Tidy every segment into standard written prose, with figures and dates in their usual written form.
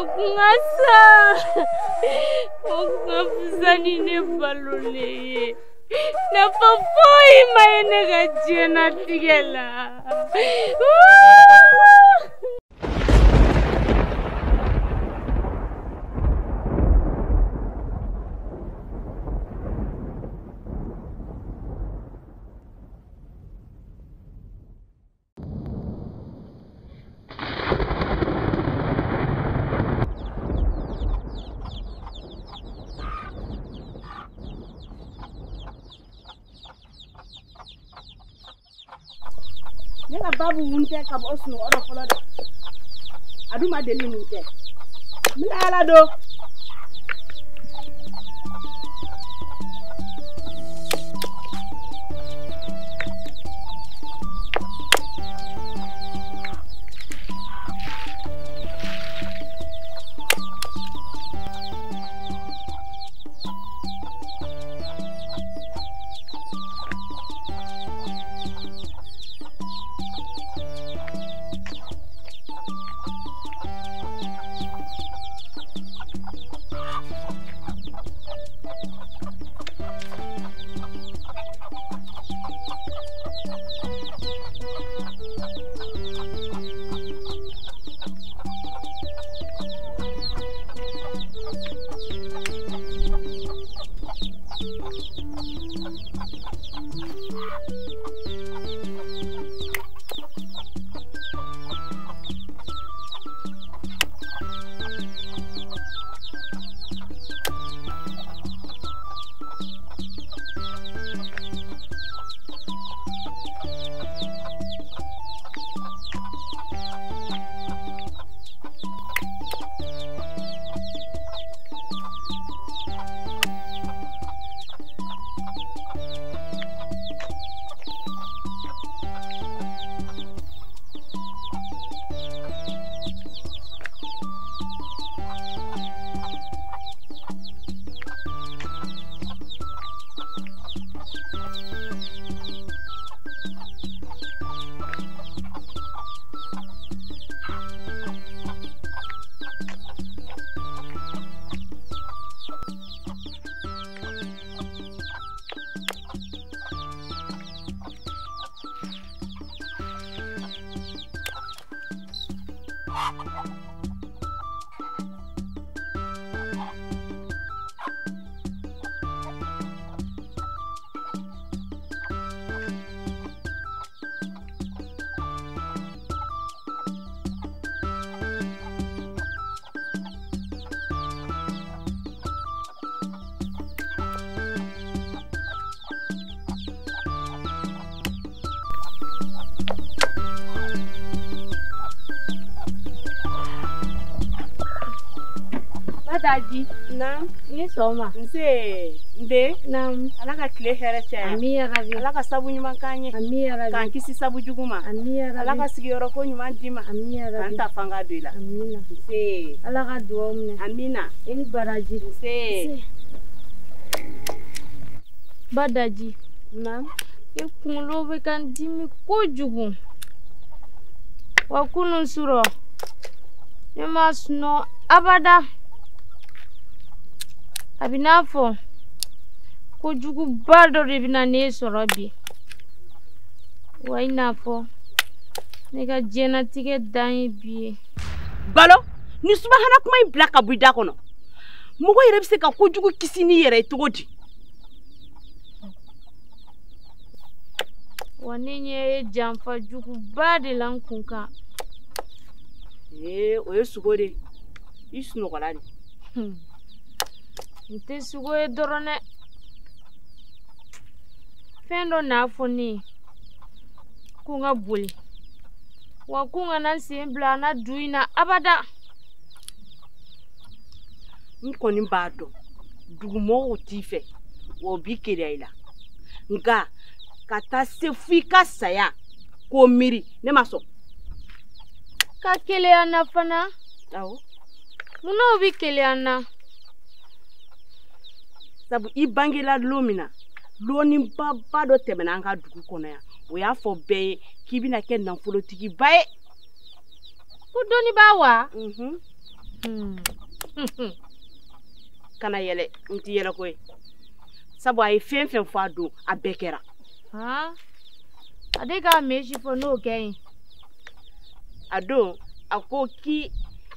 kungasa. Ngafuzani ne balole. Na papoi maene gajena tigela. Nela babu unte ka bo sunu odo folo de. Aduma deli unte. Mina ala do. Daji. Naam. Ni soma. Nse. Nde. Naam. Alaka kile here cha. Amia rabi. Alaka sabu nyuma kanye. Amia rabi. Kan kisi sabu juguma. Amia rabi. Alaka sigiyoro ko nyuma dima. Amia rabi. Anta fanga doila. Amina. Nse. Alaka duwa mne. Amina. Eli baraji. Nse. Badaji. Naam. Kunkolo bɛ ka n dimi kojugu. Wa kunun sura ne ma sunɔgɔ abada. A bɛ n'a fɔ kojuguba dɔ de bɛna ne sɔrɔ bi. Wa i n'a fɔ ne ka diɲɛlatigɛ dan ye bi ye. Balo ni subahana kuma in bila ka bɔ i da kɔnɔ. Mɔgɔ yɛrɛ bɛ se ka kojugu kisi n'i yɛrɛ ye cogo di? Wa ne ɲɛ ye janfa juguba de la n kun kan. O ye sogo de. I sunɔgɔla de. N tɛ sogo ye dɔrɔn dɛ. Fɛn dɔ n'a fɔ ne ye ko n ka boli. Wa ko n kana n sen bila a na du in na abada. N kɔni b'a dɔn dugumɔgɔw t'i fɛ wa u b'i keleya i la. Nka ka taa se f'i ka saya k'o miiri ne ma sɔn. Ka keleya n na fana. Awɔ. Munna u bɛ keleya n na? Sabu i bangela don min na lɔnniba dɔ tɛmɛna an ka dugu kɔnɔ yan. O y'a fɔ bɛɛ ye k'i bɛna kɛ nafolotigiba ye. Ko dɔnni b'a wa? Kana yɛlɛ n ti yɛlɛ koyi sabu a ye fɛn fɛn fɔ a don a bɛɛ kɛra. A de k'a mɛ si fɔ n'o kɛ yen. A don a ko k'i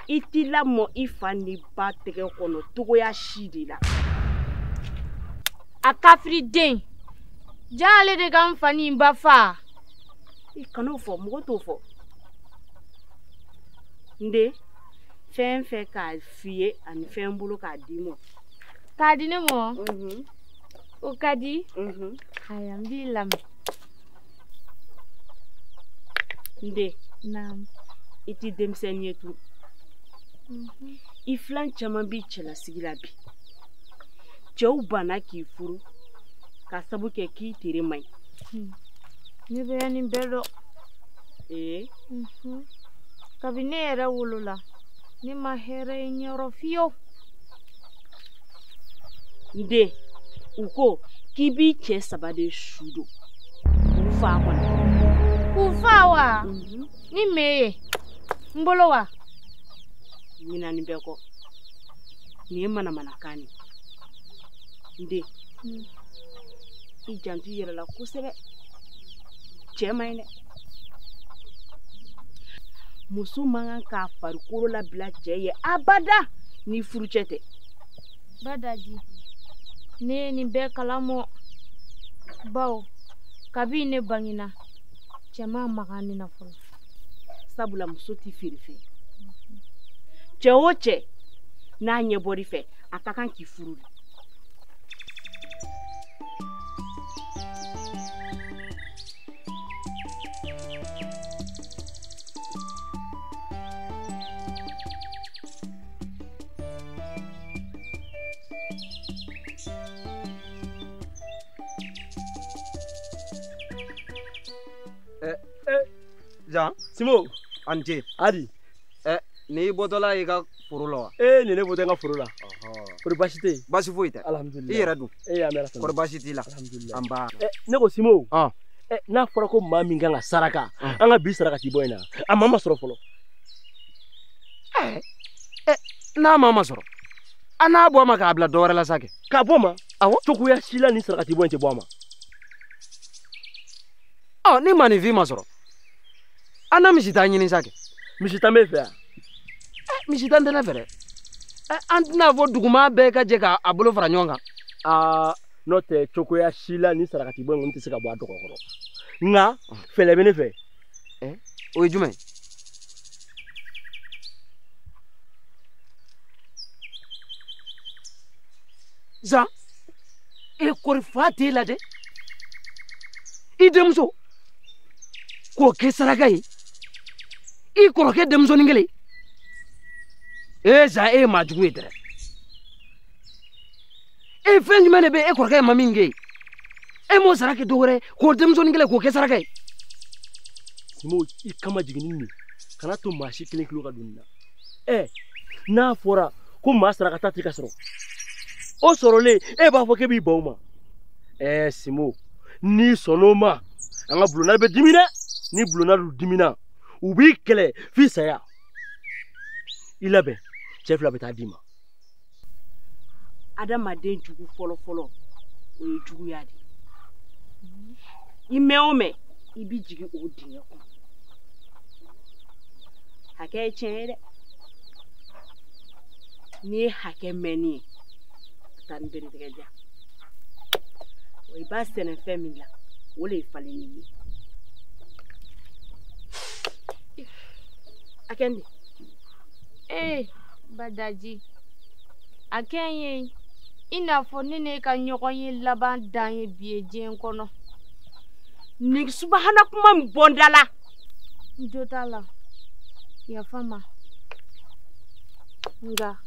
i t'i lamɔ i fa ni ba tɛgɛ kɔnɔ togoya si de la. A kafiri den ja ale de ka n fa ni n ba fa. I kan'o fɔ mɔgɔ t'o fɔ. N den fɛn fɛn k'a f'i ye ani fɛn bolo k'a d'i ma. K'a di ne ma. O ka di. Ayi an b'i lamɛn. N den. Naamu. I t'i denmisɛnnin ye tun. I filan caman b'i cɛlasigi la bi. Cɛw banna k'i furu ka sabu kɛ k'i tere man ɲi. Ne bɛ nin bɛɛ dɔn. Kabini ne yɛrɛ wolola ne ma hɛrɛ ye ɲɛyɔrɔ fiyewu. N den u ko k'i b'i cɛ 3 de su don k'u faa kɔnɔ. K'u faa wa? Ni mɛ ye n bolo wa? Ɲina nin bɛɛ kɔ nin ye manamanakan de. N den i janto i yɛrɛ la kosɛbɛ. Cɛ man ɲi dɛ. Muso man kan k'a farikolo labila cɛ ye abada ni furucɛ tɛ. Badaji ne ye nin bɛɛ kalama bawo kabi ne bangena cɛ ma maga ne na fɔlɔ. Sabula muso t'i feere fɛ. Cɛ o cɛ n'a ɲɛ bɔr'i fɛ a ka kan k'i furu de. Jean, Simo, Ante, Adi, ni botola i ka foro la wa? ni ne bɔtɔ n ka foro la. Kɔri baasi tɛ yen? Baasi foyi tɛ. Alhamdulilayi. I yɛrɛ dun? An bɛ Ala tanu. Kɔri baasi t'i la? Alhamdulilayi. An ba. Ne ko Simo, Ah. n'a fɔra ko maa min kan ka saraka, an ka bi saraka ti bɔ in na. A maa ma sɔrɔ fɔlɔ. N'a maa ma sɔrɔ, a n'a bɔ a ma k'a bila dɔ wɛrɛ la sa kɛ. K'a bɔ ma. Awɔ. Cogoya si la ni saraka ti bɔ in tɛ bɔ a ma. Ni maninfin ma sɔrɔ, an na misi t'an ɲini sa kɛ. Misi tan bɛ fɛ yan. Misi t'an tɛ ne fɛ dɛ. An tɛna fɔ duguma bɛɛ ka jɛ k'a bolo fara ɲɔgɔn kan. N'o tɛ cogoya si la ni saraka ti bɔ in kɔni tɛ se ka bɔ a dɔgɔ kɔrɔ. Nka fɛlɛ bɛ ne fɛ. O ye jumɛn? Zan, kɔri fa t'e la dɛ. I denmuso k'o kɛ saraka ye. I kɔrɔkɛ denmusonin kelen. Zan, e ye maa jugu ye dɛ. Fɛn jumɛn de bɛ e kɔrɔkɛ ma min kɛ? E m'o sara kɛ dɔ wɛrɛ k'o denmusonin kelen k'o kɛ saraka ye. Simo, i kama jiginni nin kana to maa si kelen kilo ka don nin na. N'a fɔra ko maa sarakata tɛ ka sɔrɔ, o sɔrɔlen e b'a fɔ k'e b'i ban o ma. Simo, n'i sɔnn'o ma an ka bulonda bɛ dimi dɛ. Ni bulonda dun dimina u b'i kɛlɛ f'i saya. I labɛn, cɛ 2 bɛ taa d'i ma. Adamaden jugu fɔlɔ-fɔlɔ o ye juguya de. I mɛn o mɛn i bi jigin o dingɛ kɔnɔ. Hakɛ ye tiɲɛ ye dɛ. N'i ye hakɛ mɛnni ye ka taa ni beretigɛ diya. I b'a sɛnɛ fɛn min la o de ye falenni ye. A kɛ n di. Badaji a kɛ n ye i n'a fɔ ne n'e ka ɲɔgɔn ye laban dan ye bi ye diɲɛ kɔnɔ. Nin subahana kuma min bɔ n da la. N jo t'a la yafa n ma nka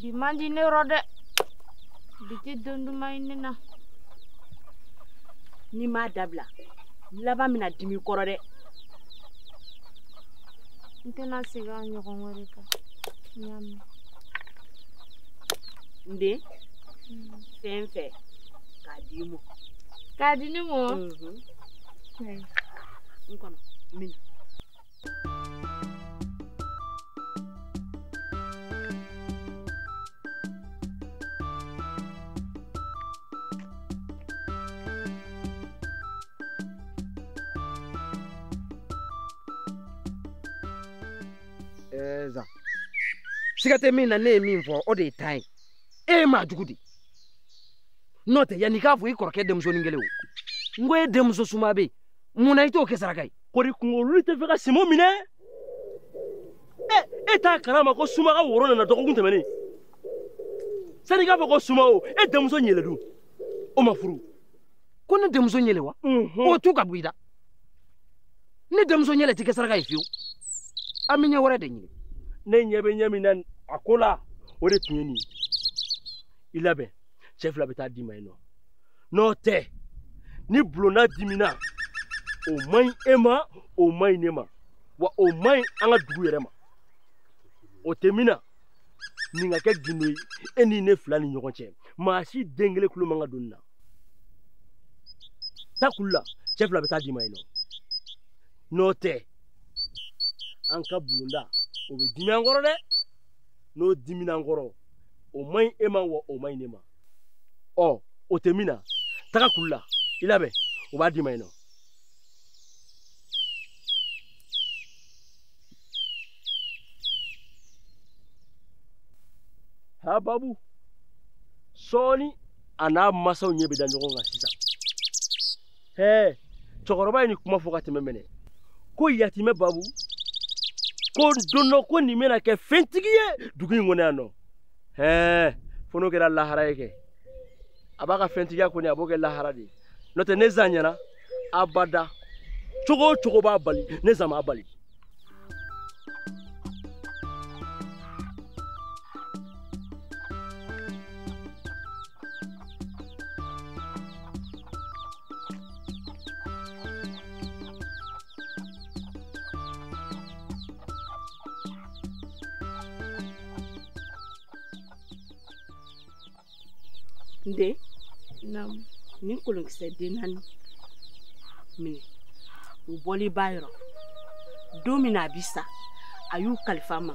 bi man di ne yɔrɔ dɛ. Bi tɛ don duman ye ne na. N'i m'a dabila laban mina dimi kɔrɔ dɛ. N tɛna segin a ɲɔgɔn wɛrɛ kan. N y'a mɛn. N den fɛn fɛn k'a d'i ma. K'a di ne ma. N kɔnɔ min. Zan siga tɛ min na ne ye min fɔ o de ye tan ye e ye maa jugu di n'o tɛ yanni k'a fɔ i kɔrɔkɛ denmusonin kelen o n ko e denmuso suma bɛ yen mun na i t'o kɛ saraka ye kori kunkolo tɛ fɛ ka Simo minɛ e t'a kalama ko Suma ka woro nana dɔgɔkun tɛmɛnen sani k'a fɔ ko Suma o e denmuso ɲɛlɛ dun o ma furu ko ne denmuso ɲɛlɛ wa o tu ka bɔ i da ne denmuso ɲɛlɛ tɛ kɛ saraka ye fiyewu an bɛ ɲɛ wɛrɛ de ɲini ne ɲɛ bɛ ɲɛ min na a ko la o de tun ye nin ye i labɛn cɛ fila bɛ taa d'i ma yen nɔ n'o tɛ ni bulonna dimina o man ɲi e ma o man ɲi ne ma wa o man ɲi an ka dugu yɛrɛ ma o tɛ min na nin ka kɛ gindo ye e ni ne fila ni ɲɔgɔn cɛ maa si den kelen tulo man ka don nin na taa kulu la cɛ fila bɛ taa d'i ma yen nɔ n'o tɛ an ka bulonda o bɛ dimi an kɔrɔ dɛ n'o dimina an kɔrɔ o man ɲi e ma wa o man ɲi ne ma ɔ o tɛ min na taga kulu la i labɛn o b'a d'i ma yen nɔ ha babu sɔɔni a n'a masaw ɲɛ bɛ da ɲɔgɔn kan sisan cɛkɔrɔba ye nin kuma fɔ ka tɛmɛ mɛnɛ ko yatimɛ babu ko don dɔ ko nin bɛna kɛ fɛntigi ye dugu in kɔnɔ yan nɔ fo n'o kɛra lahara ye kɛ a b'a ka fɛntigiya kɔni a b'o kɛ lahara de ye n'o tɛ ne zan ɲɛna abada cogo o cogo b'a bali ne zan m'a bali Nde Naam. nin kolonkisɛ den naani minɛ u bɔli ba yɔrɔ don min na a bi sa a y'u kalifa ma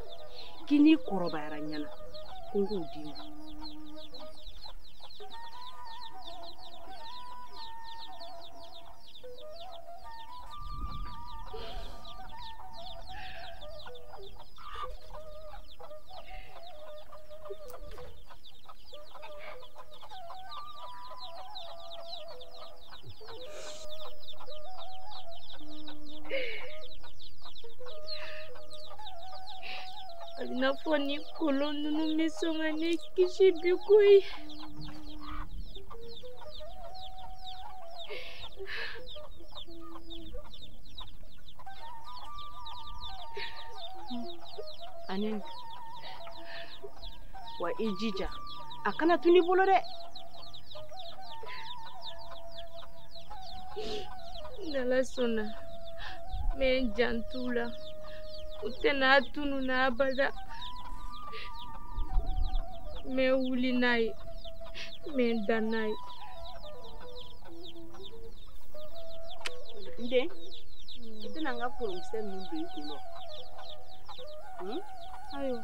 k'i n'i kɔrɔbayara ɲana ko n k'o d'i ma A bɛ n'a fɔ ni kolon ninnu bɛ sɔn ka ne kisi bi koyi. Ani wa i jija a kana tun i bolo dɛ N'Ala sɔnna n bɛ n janto u la u tɛna tunu na abada n bɛ wuli n'a ye n bɛ n da n'a ye. Nde i tɛna n ka kolonkisɛ ninnu don i kun na Ayiwa.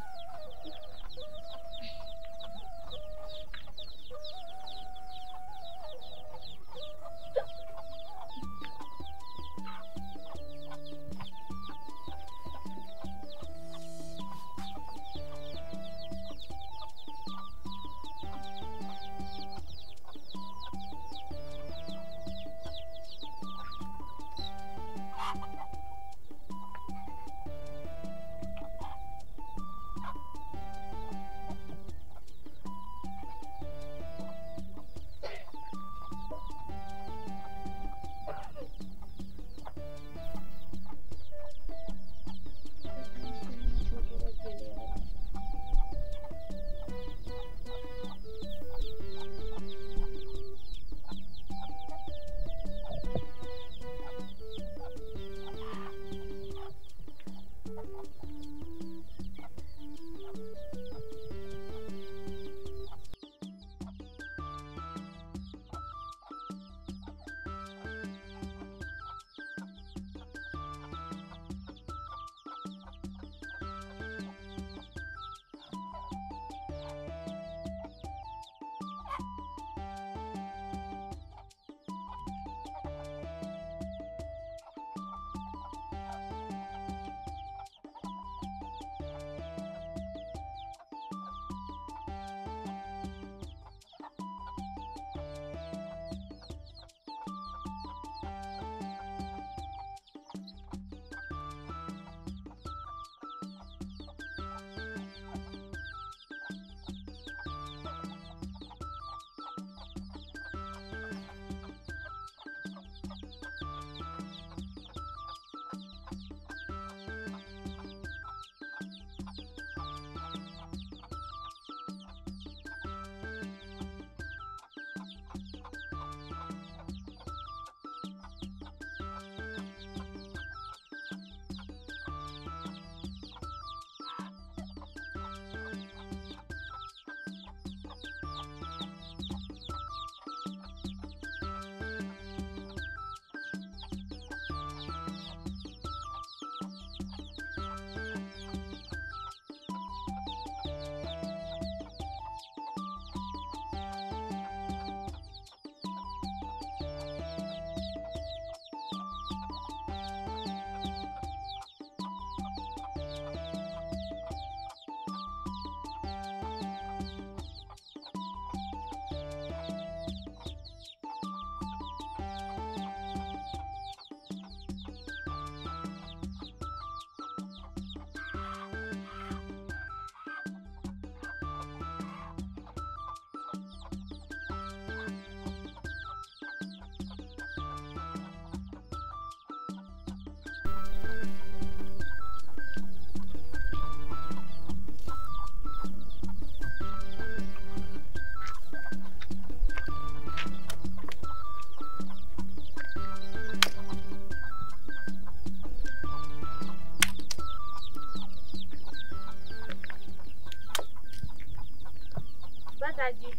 daji.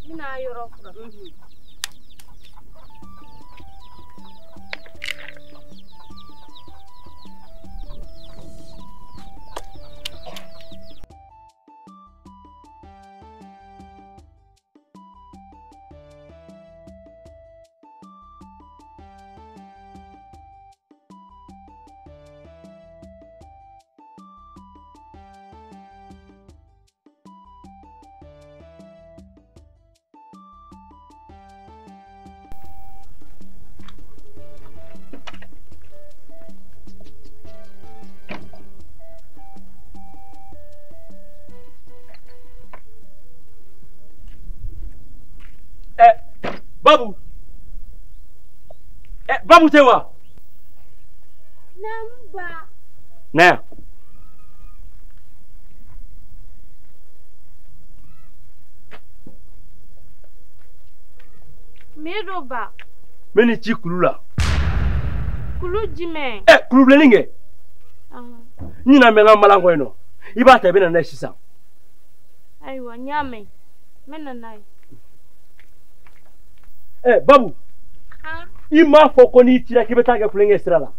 Mina yoro fura. Babu. Babu tewa. Namba. Na. Medoba. Meni ci kulula. Kulu jime. Kulu bleninge. Ni na menga malango eno. Iba ta bena na sisa. Aiwa nyame. Mena nai. Babu. Ima foko ni tira kibeta ke fulenge sirala.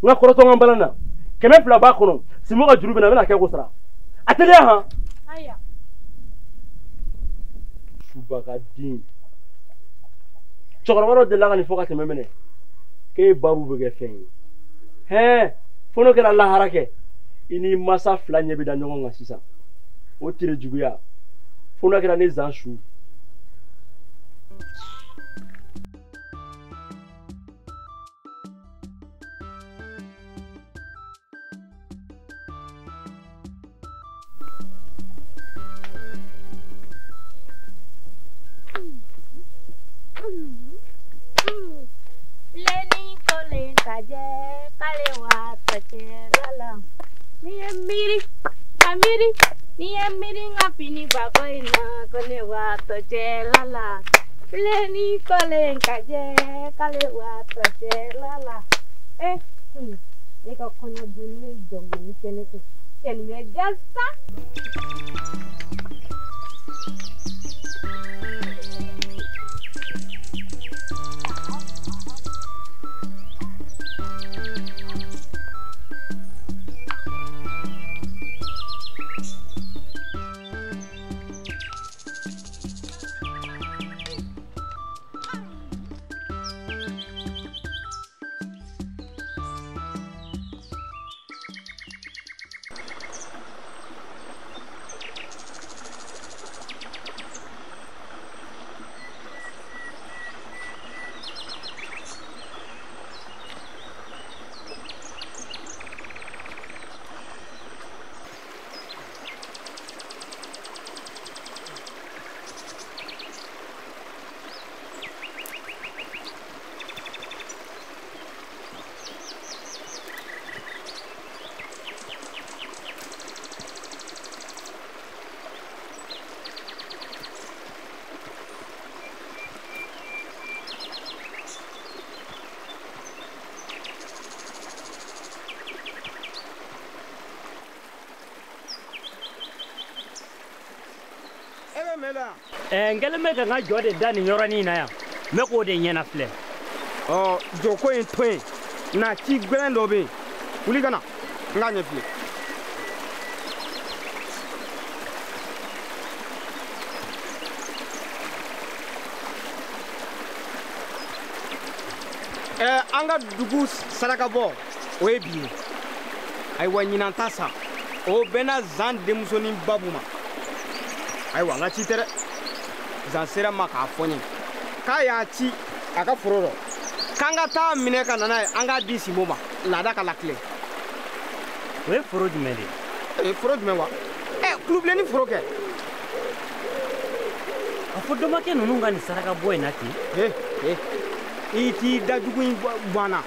Nga koroto ngambalana. Keme fula ba kono. Simo ka juru bena bena ke gusra. Atele ha. Aya. Subaga din. Chokoro de la ni foka te memene. Ke babu bege fen. Fono ke la harake. Ini masa fula nyebi da nyongo nga sisa. O tire juguya. Fono ke la ne zanshu. Miri ngapini bako ina kone wato jelala. Pleni kole kaje kale wato jelala. Eka kono bunne dongo ni kene ko. Kene me jasta. Ngeleme ka nga jode dani yorani na ya. Me ko de nyena fle. Joko en twin. Na ci grando be. Uli kana. Nga nya fle. Anga dugu saraka bo. O e bi. Ai wa nyina tasa. O bena zan demusoni babuma. Ai wa nga ci tere. Zan sera maka fonye. Ka ya ci aka furoro. Kanga ta mine kana na anga disi moma. Lada ka lakle. We furo jumeli. Furo jumewa. Club leni furo ke. Afodo make nunu ngani saraka boy nati. Iti da dugu bana.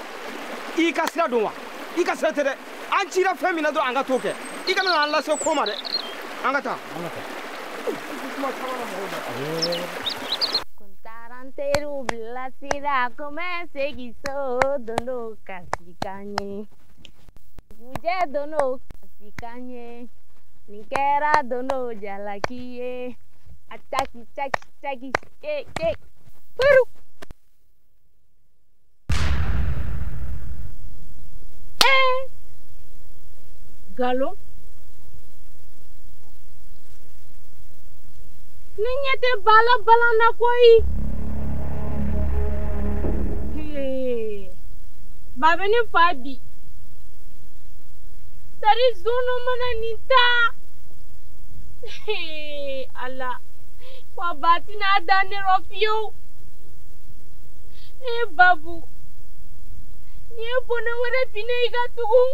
I ka sira don wa. I ka sira tere. An cira fɛn min na dɔrɔn an ka t'o kɛ. I kana na an lase ko ma dɛ. An ka taa. Contaranteru bilasira come seguiso dono casikanye. Buje dono casikanye. Nikera dono jalakiye. Ataki, ke. Peru. Galo. Ninyete bala na koi. Baba ni Fabi. Dari zono mana nita. Allah. Kwa bati na adane rofio. Babu. Ni bona wara bine iga tugu.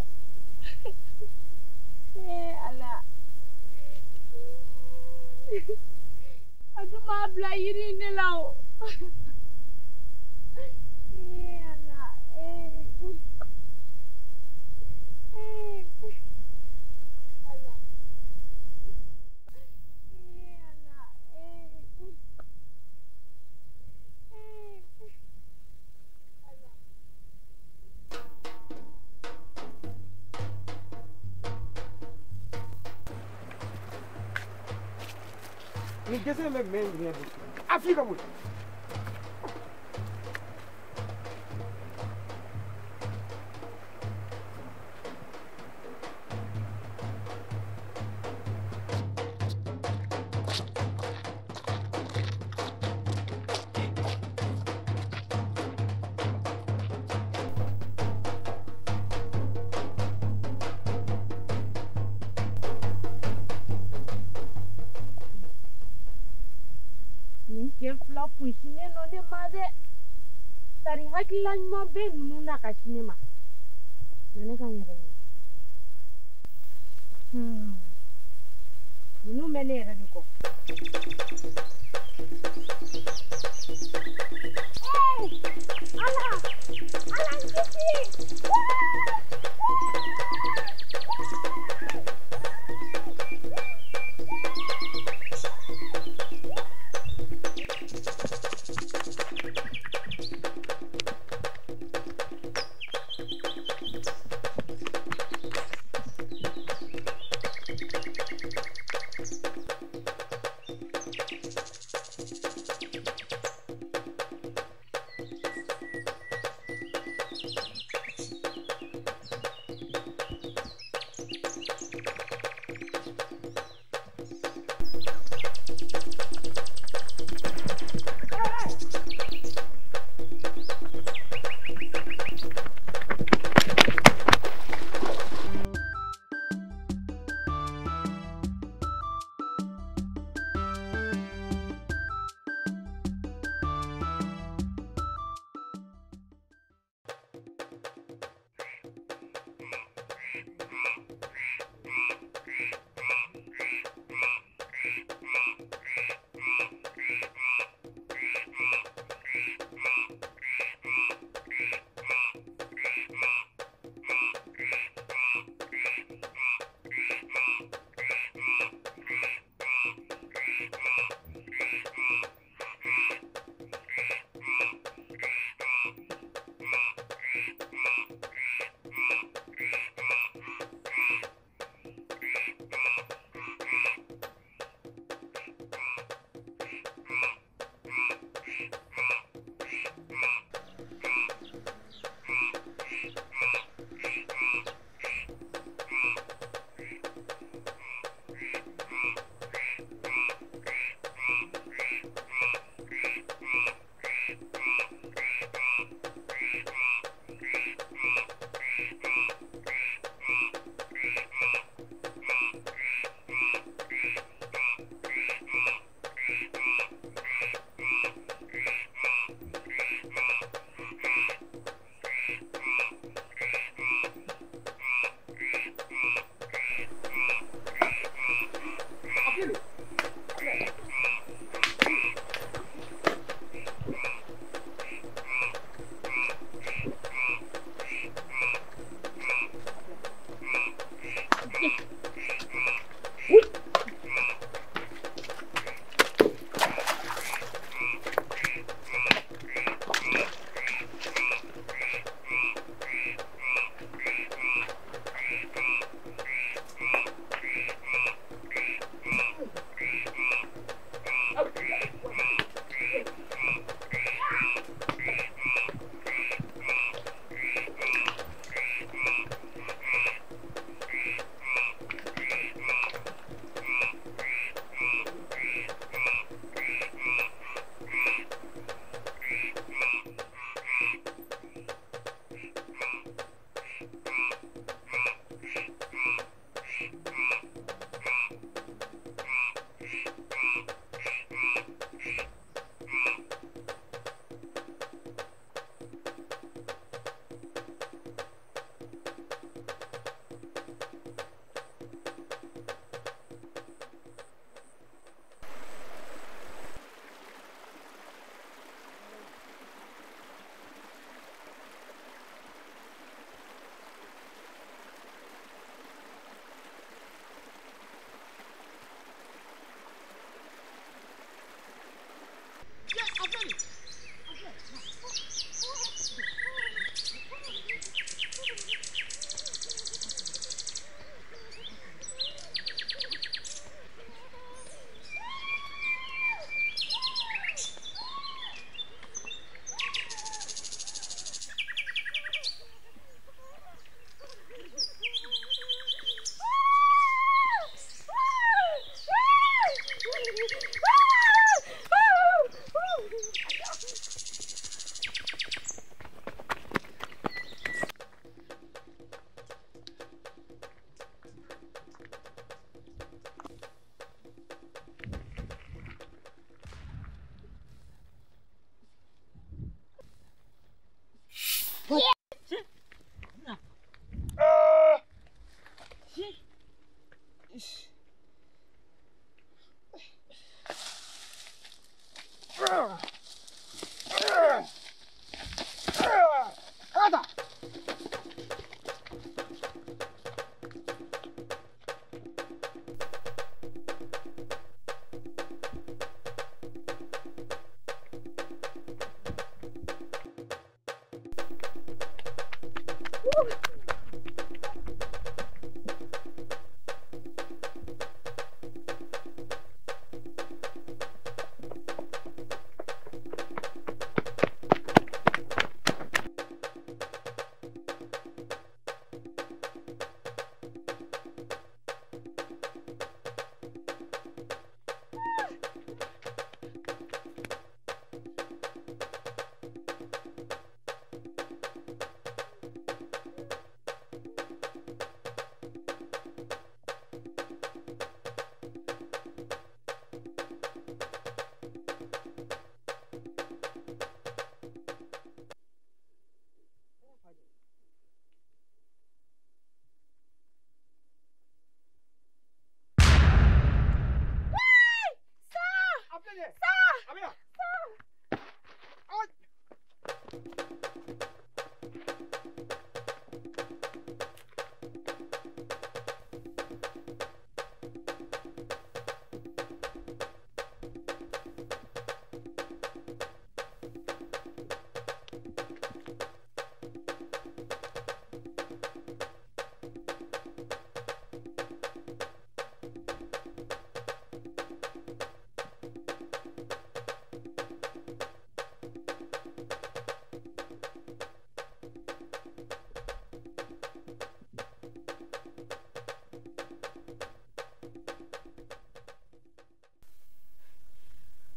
Allah. Aduh ma bla yiri ne lao. Allah. Ni gese me men ni bu. Afrika mu. Ke fla pushine no de made. Tari hakila nyuma be nuna kashine ma. Nene kanyere. Nunu mene era niko. Ala kisi.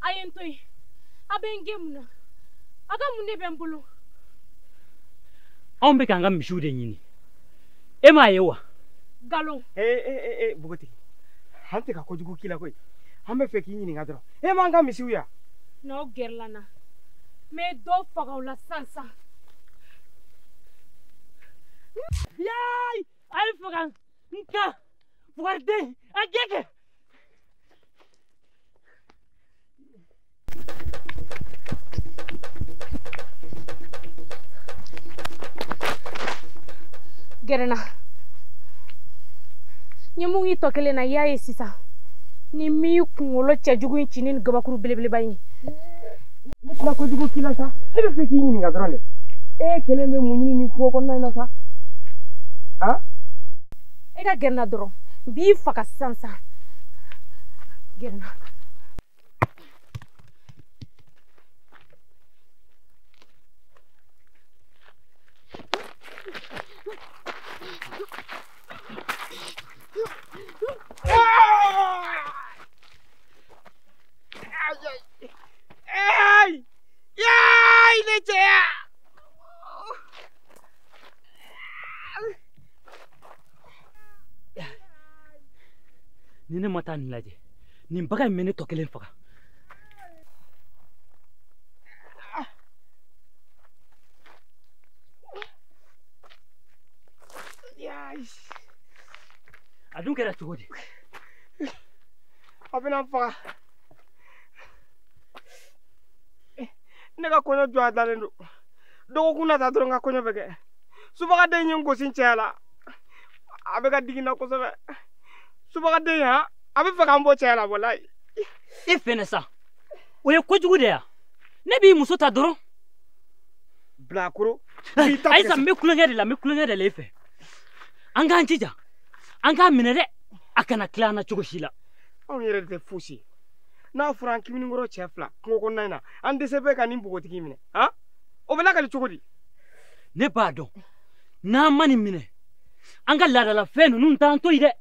Ayentoi, abenge muna. Aga munde bembulu. On be kanga mishu de nyini. Ema yewa. Galon. Bugoti. Hante ka kojugu kila koi. Hambe feki nyini ngadro. Manga mishu ya. No gerlana. Me do faga la sansa. Yay! Ay faga. Nka. Fuarte. Agege. Gerena. Nyemungi tokele na yaye sisa. Ni mi kungolo chajugu nchini ngabakuru bilebile bayi. Na kojugu kila sa. Ebe feki nyini ngadro le. Kele me munyini ni kuo konna ina sa. Ha? Ega gerna doro. Bi faka sansa. Gerna. Nine mata nilaje. Nimbaga mene tokelen faga. Adun kera chugodi. Abena faga. Nega konyo jwa dalendo. Dogo kuna ta dronga konyo bege. Subaga de nyongo sinchela. Abega digina ko sobe. Subaga de ha. Abe faga mbo chela wallahi. Ifene sa. Oye kojugude ya. Nebi muso ta doro. Blakuro. Aisa me kulengere la ife. Anga anjija. Anga minere akana klana chugoshila. On yere de fusi. Na franki mini ngoro chefla. Ngoko naina. Ande sebe ka nimbo gotiki mine. Ha? Obela ka chugodi. Ne bado. Na mani mine. Anga lada la fenu nun tanto ide.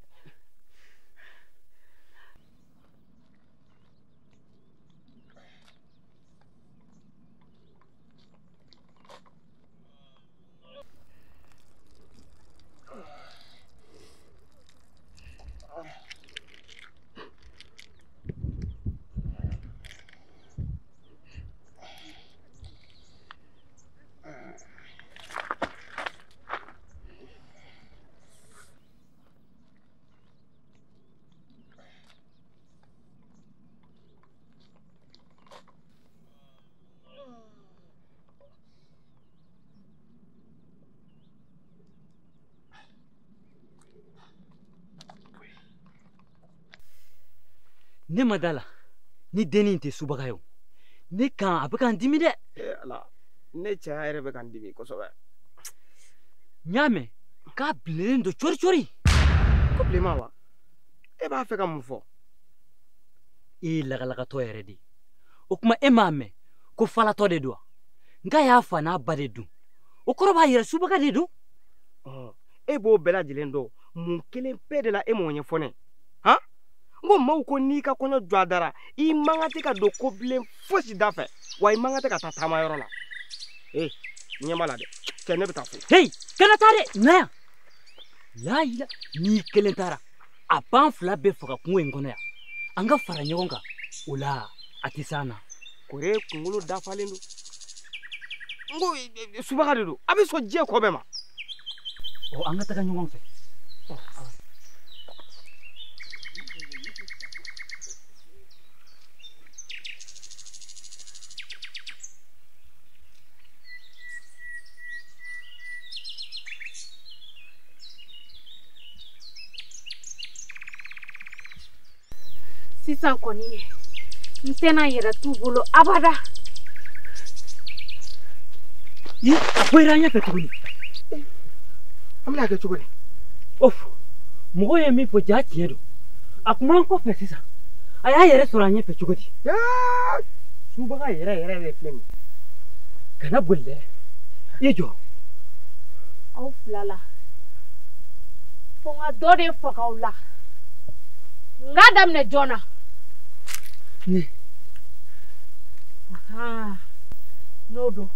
ne ma dala ni deni inte subaga yo ne kan abakan dimi de ala ne caya yɛrɛ bɛ kan dimi kosɛbɛ nyame ka bilen do chori chori ko bilenma wa e b'a fɛ ka mun fɔ e lagalaga to yɛrɛ di o kuma e ma mɛ ko falatɔ de do nga y'a fa n'a ba de dun o kɔrɔ b'a yɛrɛ subaga de do e b'o bɛɛ lajɛlen dɔn mun kelen pe de la e m'o ɲɛfɔ ne han n ko maaw ko n'i ka kɔɲɔ jɔ a dara i man kan tɛ ka don ko bilen fosi da fɛ wa i man kan tɛ ka taa taamayɔrɔ la ɲɛ b'a la dɛ cɛ ne bɛ taa fo hey kana taa dɛ na yan layila n'i kelen taara a b'an fila bɛɛ faga kungo in kɔnɔ yan an ka fara ɲɔgɔn kan o la a tɛ s'an na o de kunkolo dafalen don n ko subaga de don a bɛ sɔn diɲɛ kɔ bɛɛ ma an ka taga ɲɔgɔn fɛ sisan kɔni n tɛna yɛrɛ t'u bolo abada a ko ira an ɲɛfɛ tuguni an bɛna kɛ cogo di of mɔgɔ ye min fɔ ja tiɲɛ don a kuma an kɔfɛ sisan a y'a yɛrɛ sɔrɔ an ɲɛfɛ cogo di subaga yɛrɛ yɛrɛ de filɛ nin kana boli dɛ i jɔ aw fila la fo n ka dɔ de faga aw la n k'a daminɛ joona ne n'o don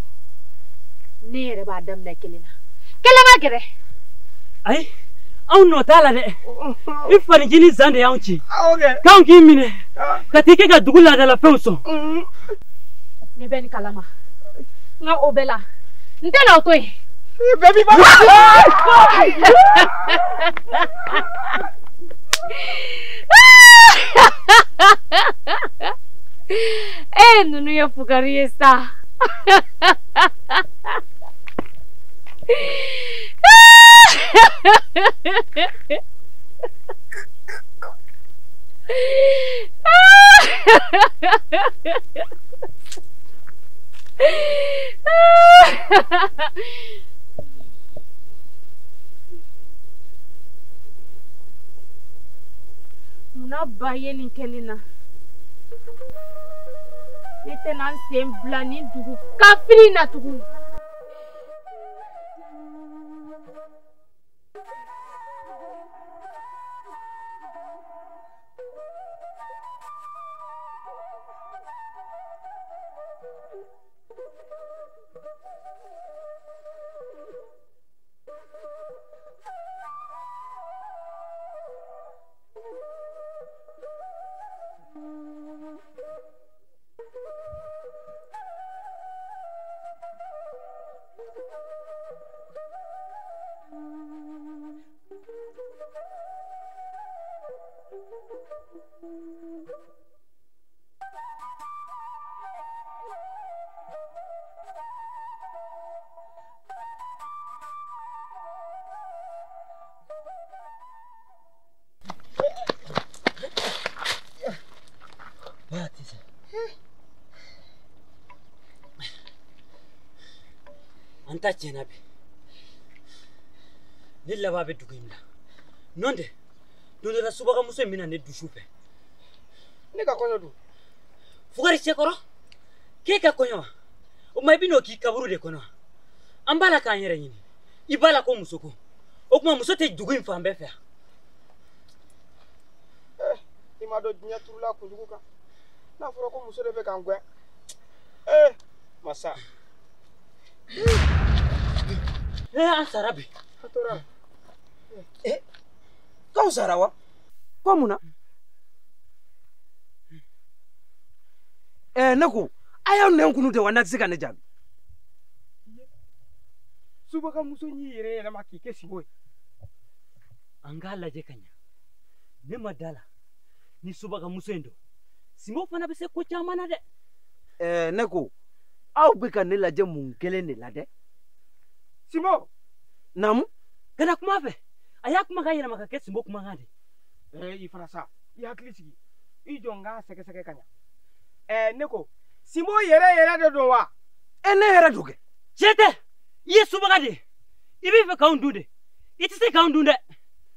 ne yɛrɛ b'a daminɛ kelen na kelen ka gɛrɛ ayi anw nɔ t'a la dɛ i fanicinin zan de y'anw ci kɛ k'anw k'i minɛ ka t'i kɛ ka dugu laadalafɛnw sɔn ne bɛ nin kalama nka o bɛɛ la n tɛna o to yen bɛɛ b'i ba ninnu ye fugari ye sa munna ba ye nin kɛ nin na ne tɛna n sen bila nin dugu kafiri na tugun an ta tiɲɛna bi ne laban bɛ dugu in na n'o tɛ don dɔ la subagamuso in bɛna ne dusu fɛ ne ka kɔɲɔ don fugari cɛkɔrɔ k'e ka kɔɲɔ wa o ma i bɛ n'o k'i kaburu de kɔnɔ wa an b'a la k'an yɛrɛ ɲini i b'a la ko muso ko o tuma muso tɛ dugu in fan bɛɛ fɛ i ma dɔn diɲɛ turula kunjugu kan n'a fɔra ko muso de bɛ k'an gɛn masa an sara bi a tora k'aw sara wa ko mun na ne ko a y'aw nɛn kunu tɛ wa n'a tɛ se ka ne jaabi subagamuso y'i yɛrɛ yɛlɛma k'i kɛ sinbo ye an k'a lajɛ ka ɲa ne ma da la ni subagamuso in don sinbo fana bɛ se ko caman na dɛ ne ko aw bɛ ka ne lajɛ mun kelen de la dɛ sinbo naamu kana kuma fɛ a y'a kuma ka yɛlɛma ka kɛ sinbo kumakan de i fana sa i hakili sigi i jɔ n k'a sɛgɛsɛgɛ ka ɲa ne ko Simo yɛrɛ de don wa ne yɛrɛ don kɛ tiɲɛ tɛ i ye subaga de i b'i fɛ k'anw dun de i tɛ se k'anw dun dɛ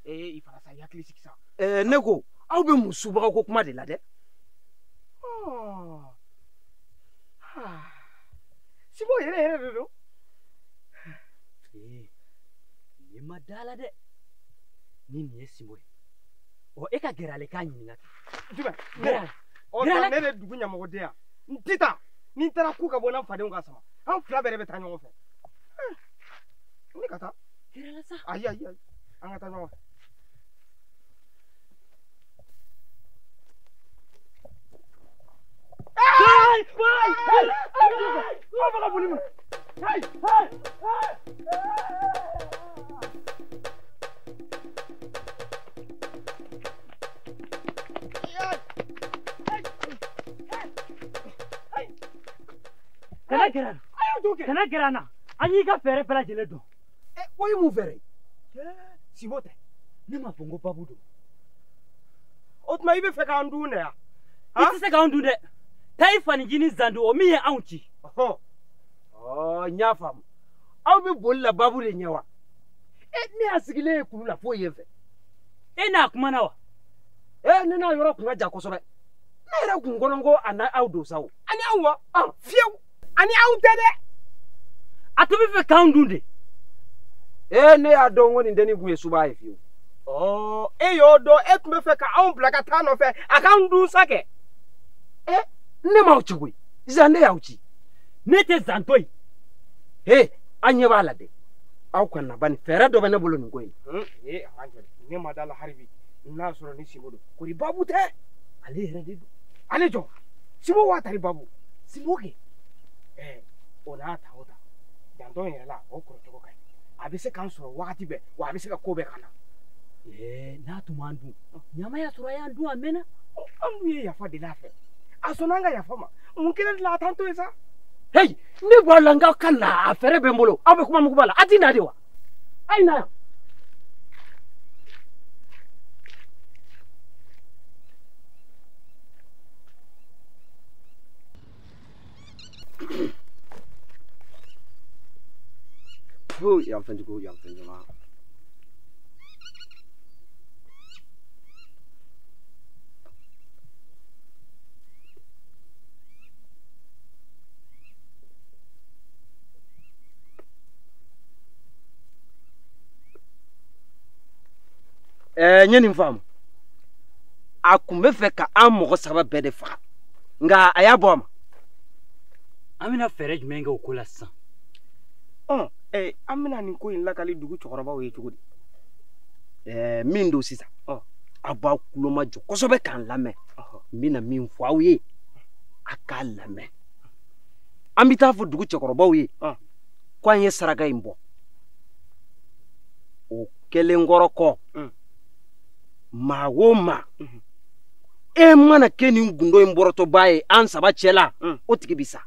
i fana sa i hakili sigi sa ne ko aw bɛ mun subaga ko kuma de la dɛ Simo yɛrɛ de don i ma da la dɛ ni nin ye Simo ye e ka gɛrɛ ale k'a ɲininka jumɛn ne de dugu ɲɛmɔgɔden yan n tɛ taa ni n taara ku ka bɔ n'an fadenw ka sama an fila bɛɛ bɛ taa ɲɔgɔn fɛ ne ka taa gɛrɛ la sa ayi an ka taa ɲɔgɔn fɛ kana gɛrɛ an na an y'i ka fɛɛrɛ bɛɛ lajɛlen dɔn o ye mun fɛɛrɛ Simo tɛ ne ma fɔ n ko babu don o tuma i bɛ fɛ k'an dun de yan i tɛ se k'anw dun dɛ taa i faniji ni Zandu o min ye anw ci n y'a faamu aw bɛ boli la babu de ɲɛ wa ne y'a sigilen ye kulu la foyi ye n fɛ e n'a kuma na wa ne n'a yɔrɔ kun ka jan kosɛbɛ ne yɛrɛ kun kɔnɔ ko a n'a aw don sa o ani aw wa fiyewu ani aw tɛ dɛ a tun bɛ fɛ k'anw dun de ne y'a dɔn ko nin dennin kun ye subaga ye fiyewu e y'o dɔn e tun bɛ fɛ k'anw bila ka taa nɔfɛ a k'anw dun sa kɛ ne m'aw ci koyi Zande y'aw ci ne tɛ Zanto ye an ɲɛ b'a la dɛ aw ka na bani fɛɛrɛ dɔ bɛ ne bolo nin ko in ne ma da la hali bi n'a sɔrɔ ni Simo don kori babu tɛ ale yɛrɛ de don ale jɔ Simo waa tari babu Simo kɛ o n'a ta o ta Janto yɛrɛ la o kɔrɔcogo ka ɲi a bɛ se k'an sɔrɔ wagati bɛɛ wa a bɛ se ka ko bɛɛ ka na n'a tun m'an dun ɲama y'a sɔrɔ a y'an dun a mɛnna an dun ye yafa deli a fɛ a sɔnna an ka yafa ma mun kelen de la a t'an to yen sa ne bɔra la n k'aw ka na a fɛɛrɛ bɛ n bolo aw bɛ kuma mugu b'a la a tɛ na de wa a ye na yan yan fɛn jugu yan fɛn jama n ye nin faamu a kun bɛ fɛ ka an mɔgɔ saba bɛɛ de faga nka a y'a bɔ a ma an bɛna fɛɛrɛ jumɛn kɛ o ko la sisan an bɛna nin ko in lakali dugu cɛkɔrɔbaw ye cogo di min don sisan a b'aw tulo ma jɔ kosɛbɛ k'an lamɛn n bɛna min fɔ aw ye a k'a lamɛn an bɛ taa fɔ dugu cɛkɔrɔbaw ye ko an ye saraka in bɔ o kɛlen kɔrɔ kɔ maa o maa e mana kɛ nin gundo in bɔrɔtɔba ye an saba cɛ la o tigi bi sa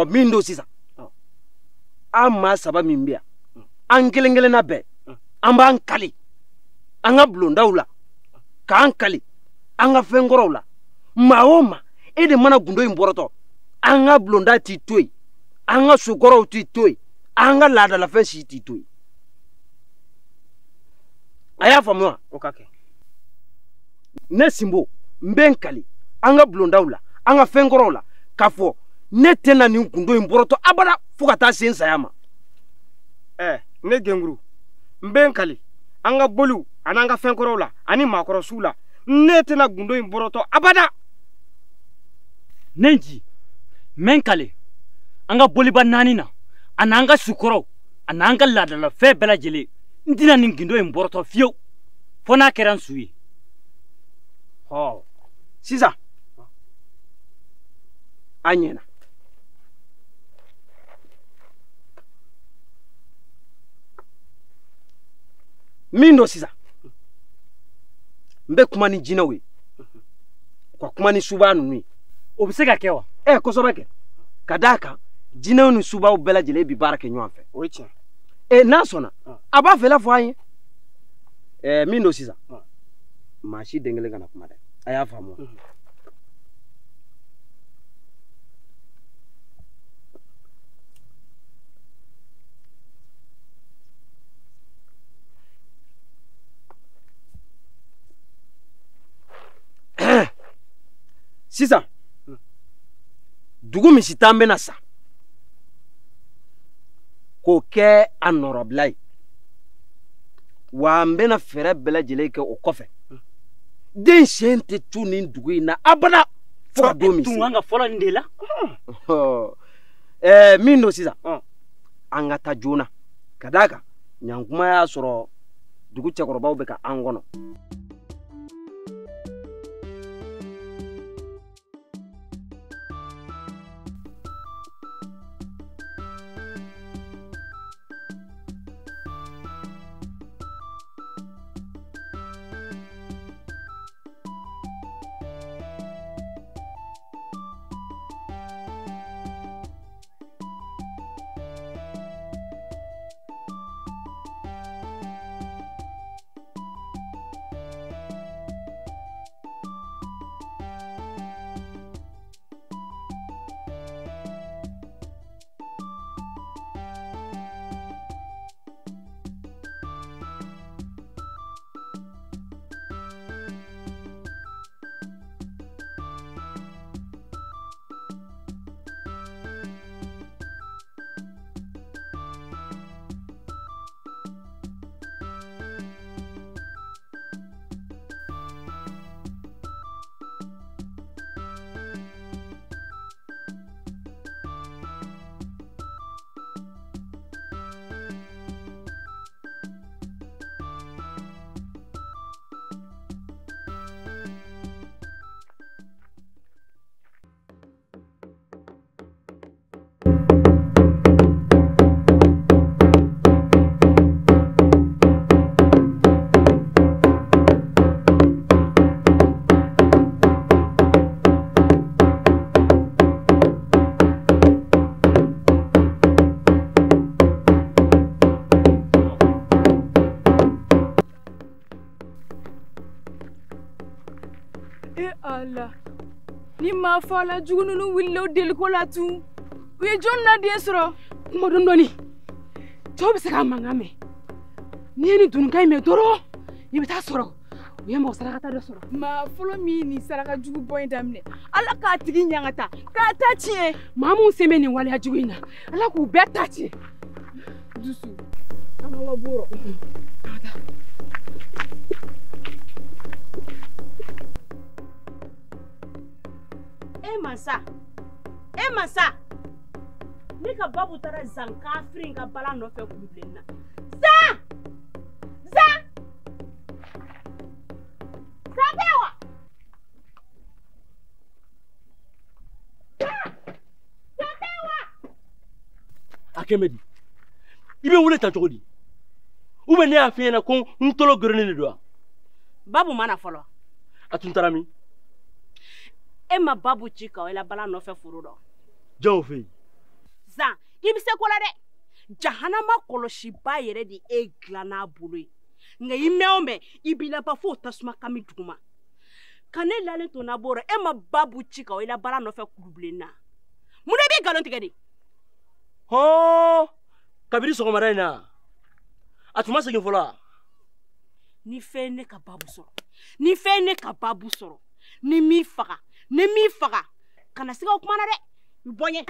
min don sisan an maa saba min bɛ yan an kelen kelenna bɛɛ an b'an kali an ka bulondaw la k'an kali an ka fɛn kɔrɔw la maa o maa e de mana gundo in bɔrɔtɔ an ka bulonda t'i to yen an ka sokɔrɔw t'i to yen an ka laadalafɛn si t'i to yen a y'a faamu wa o ka kɛ ne Sinbo n bɛ n kali an ka bulondaw la an ka fɛn kɔrɔw la k'a fɔ ne tɛna nin gundo in bɔrɔtɔ abada fo ka taa se n saya ma ne Gɛnguru n bɛ n kali an ka boliw ani an ka fɛn kɔrɔw la ani maakɔrɔsiw la ne tɛna gundo in bɔrɔtɔ abada ne Nci n bɛ n kali an ka boliba naani na ani an ka sukɔrɔw ani an ka laadalafɛn bɛɛ lajɛlen n tɛna nin gundo in bɔrɔtɔ fiyewu fo n'a kɛra n su ye sisan a ɲɛna min don sisan n bɛ kuma ni jinɛw ye u ka kuma ni subaga ninnu ye o bɛ se ka kɛ wa kosɛbɛ kɛ ka d'a kan jinɛw ni subaw bɛɛ lajɛlen bi baara kɛ ɲɔgɔn fɛ o ye tiɲɛ n'a sɔnna a b'a fɛla fɔ an ye min don sisan maa si den kelen kana kuma dɛ a y'a faamu sisan dugu misi tan bɛna sa k'o kɛ a nɔrɔbila ye wa n bɛna fɛɛrɛ bɛɛ lajɛlen kɛ o kɔfɛ den sen tɛ tu nin dugu in na abada fo ka don min se tun kan ka fɔlɔ nin de la min don sisan an ka taa joona ka d'a kan ɲankuma y'a sɔrɔ dugu cɛkɔrɔbaw bɛ ka an kɔnɔ Ni ma fala jugununu willo del ko la tu u ye jonna den sɔrɔ kuma don doni cɛw bɛ se ka mankan mɛn ni ye ni dununkan in mɛn dɔrɔn i bɛ taa sɔrɔ u ye mɔgɔ sarakata dɔ sɔrɔ ma fɔlɔ min ni saraka jugu bɔ in daminɛ ala k'a tigi ɲangata k'a ta tiɲɛ maa mun sen bɛ nin waleya jugu in na ala k'u bɛɛ ta tiɲɛ dusu an ka labɔrɔ masa ne ka babu taara zan kafiri ka bala nɔfɛ kulubilen na zan tɛ wa a kɛmɛ di i bɛ wele ta cogo di ou bien ne y'a f'i ɲɛna ko n tolo gɛrɛnen de don wa babu mana fɔlɔ a tun taara min e ma babu ci ka la bala nɔfɛ foro dɔ jɔnw fɛ yen zan i bɛ se ko la dɛ jahanama kɔlɔsiba yɛrɛ de e dilan n'a bolo ye nka i mɛn o mɛn i b'i laban fo tasuma kami duguma ka ne lalen to n'a bɔra e ma babu ci ka la bala nɔfɛ kulubilen na mun de b'i nkalon tigɛ de hɔn kabini sɔgɔmada in na a tun ma segin fɔlɔ wa ni fɛn ne ka babu sɔrɔ ni fɛn ne ka babu sɔrɔ ni m'i faga kana siga o kuma na dɛ i bɔ ɲɛ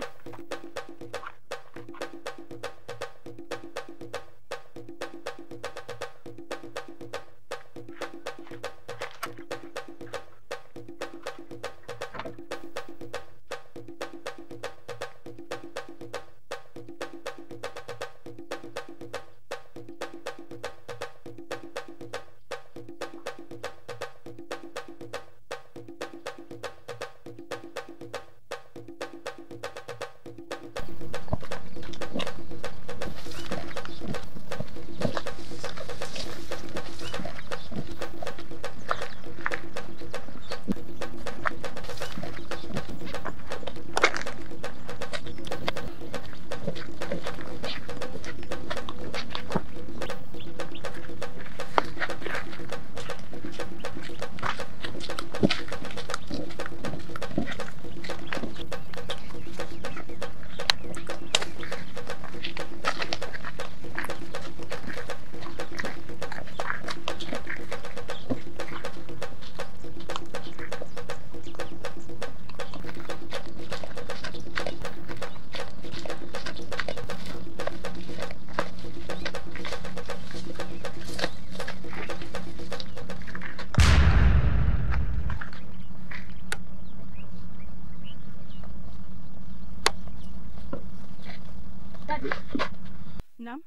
Nam.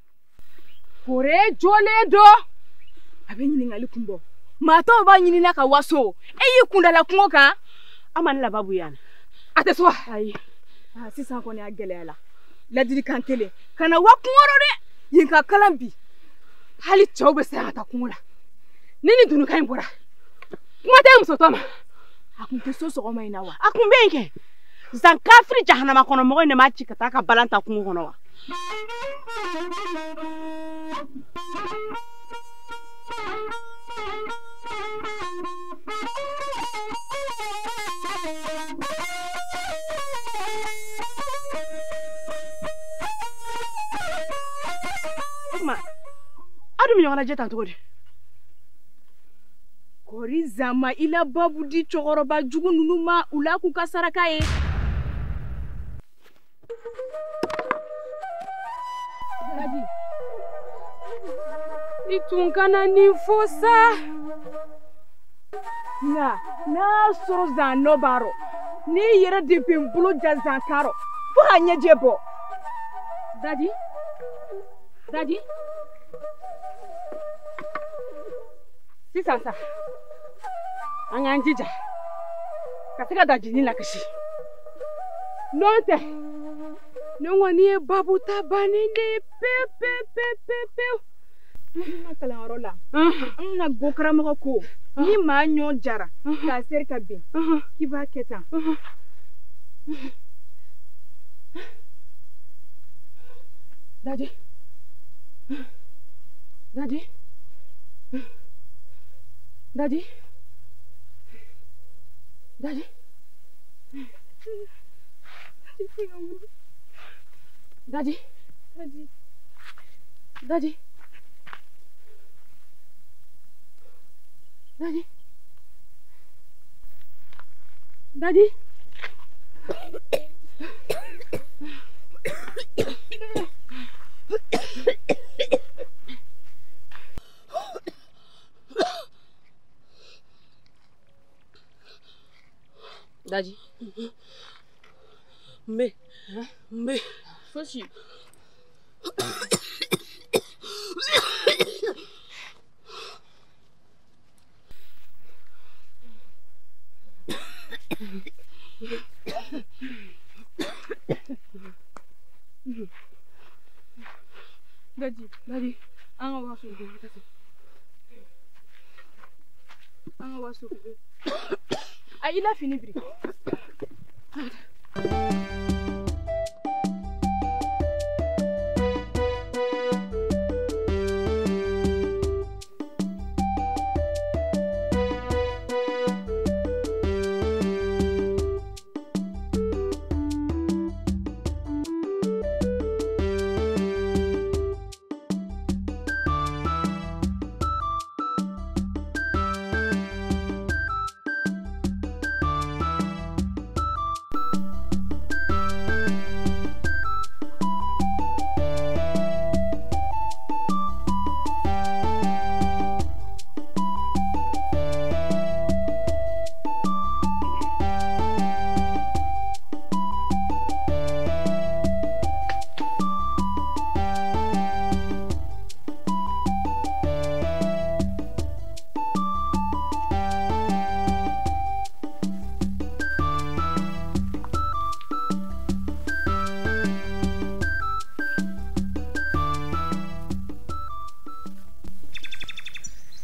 Kore jole do. Abe ɲiningali kunbɔ. Maatɔw b'a ɲinina ka waso. E y'i kundala kungo kan? Ama ni lababu yana. A tɛ so wa? Ayi. Sisan kɔni a gɛlɛya la. Ladilikan kelen. Kana wa kungo rɔ dɛ. Yen ka kalan bi. Hali cɛw bɛ siran ka taa kungo la. Ni ni dunukan in bɔra. Kuma tɛ muso tɔ ma. A kun tɛ so sɔgɔma in na wa? A kun bɛ yen kɛ. Zan kafiri jahanama kɔnɔ mɔgɔ in de m'a ci ka taa ka balan ta kungo kɔnɔ wa? O tuma aw dun bɛ ɲɔgɔn lajɛ tan cogo di? Kori zama i la babu di cɛkɔrɔba jugu ninnu ma u la k'u ka saraka ye. Dadi, i tun kana nin fɔ sa. Nka n'a sɔrɔ zan nɔ b'a rɔ n'i yɛrɛ de bɛ n bolo ja zan kan rɔ fo ka ɲɛjɛ bɔ. Dadi, Dadi, sisan sa an k'an jija ka se ka da jinin lakisi. N'o tɛ ne kɔni ye babu ta bannen de ye pewu. N ka kalanyɔrɔ la an ka go karamɔgɔ ko ni maa ɲɔ jara k'a seri ka bin k'i b'a kɛ tan. Dadi, Dadi, Dadi, Dadi, Dadi, Dadi, Dadi, Dadi. Dadi. Mbe. Fosi. Dadi, an ka waso. An ka waso. A i la fini biri.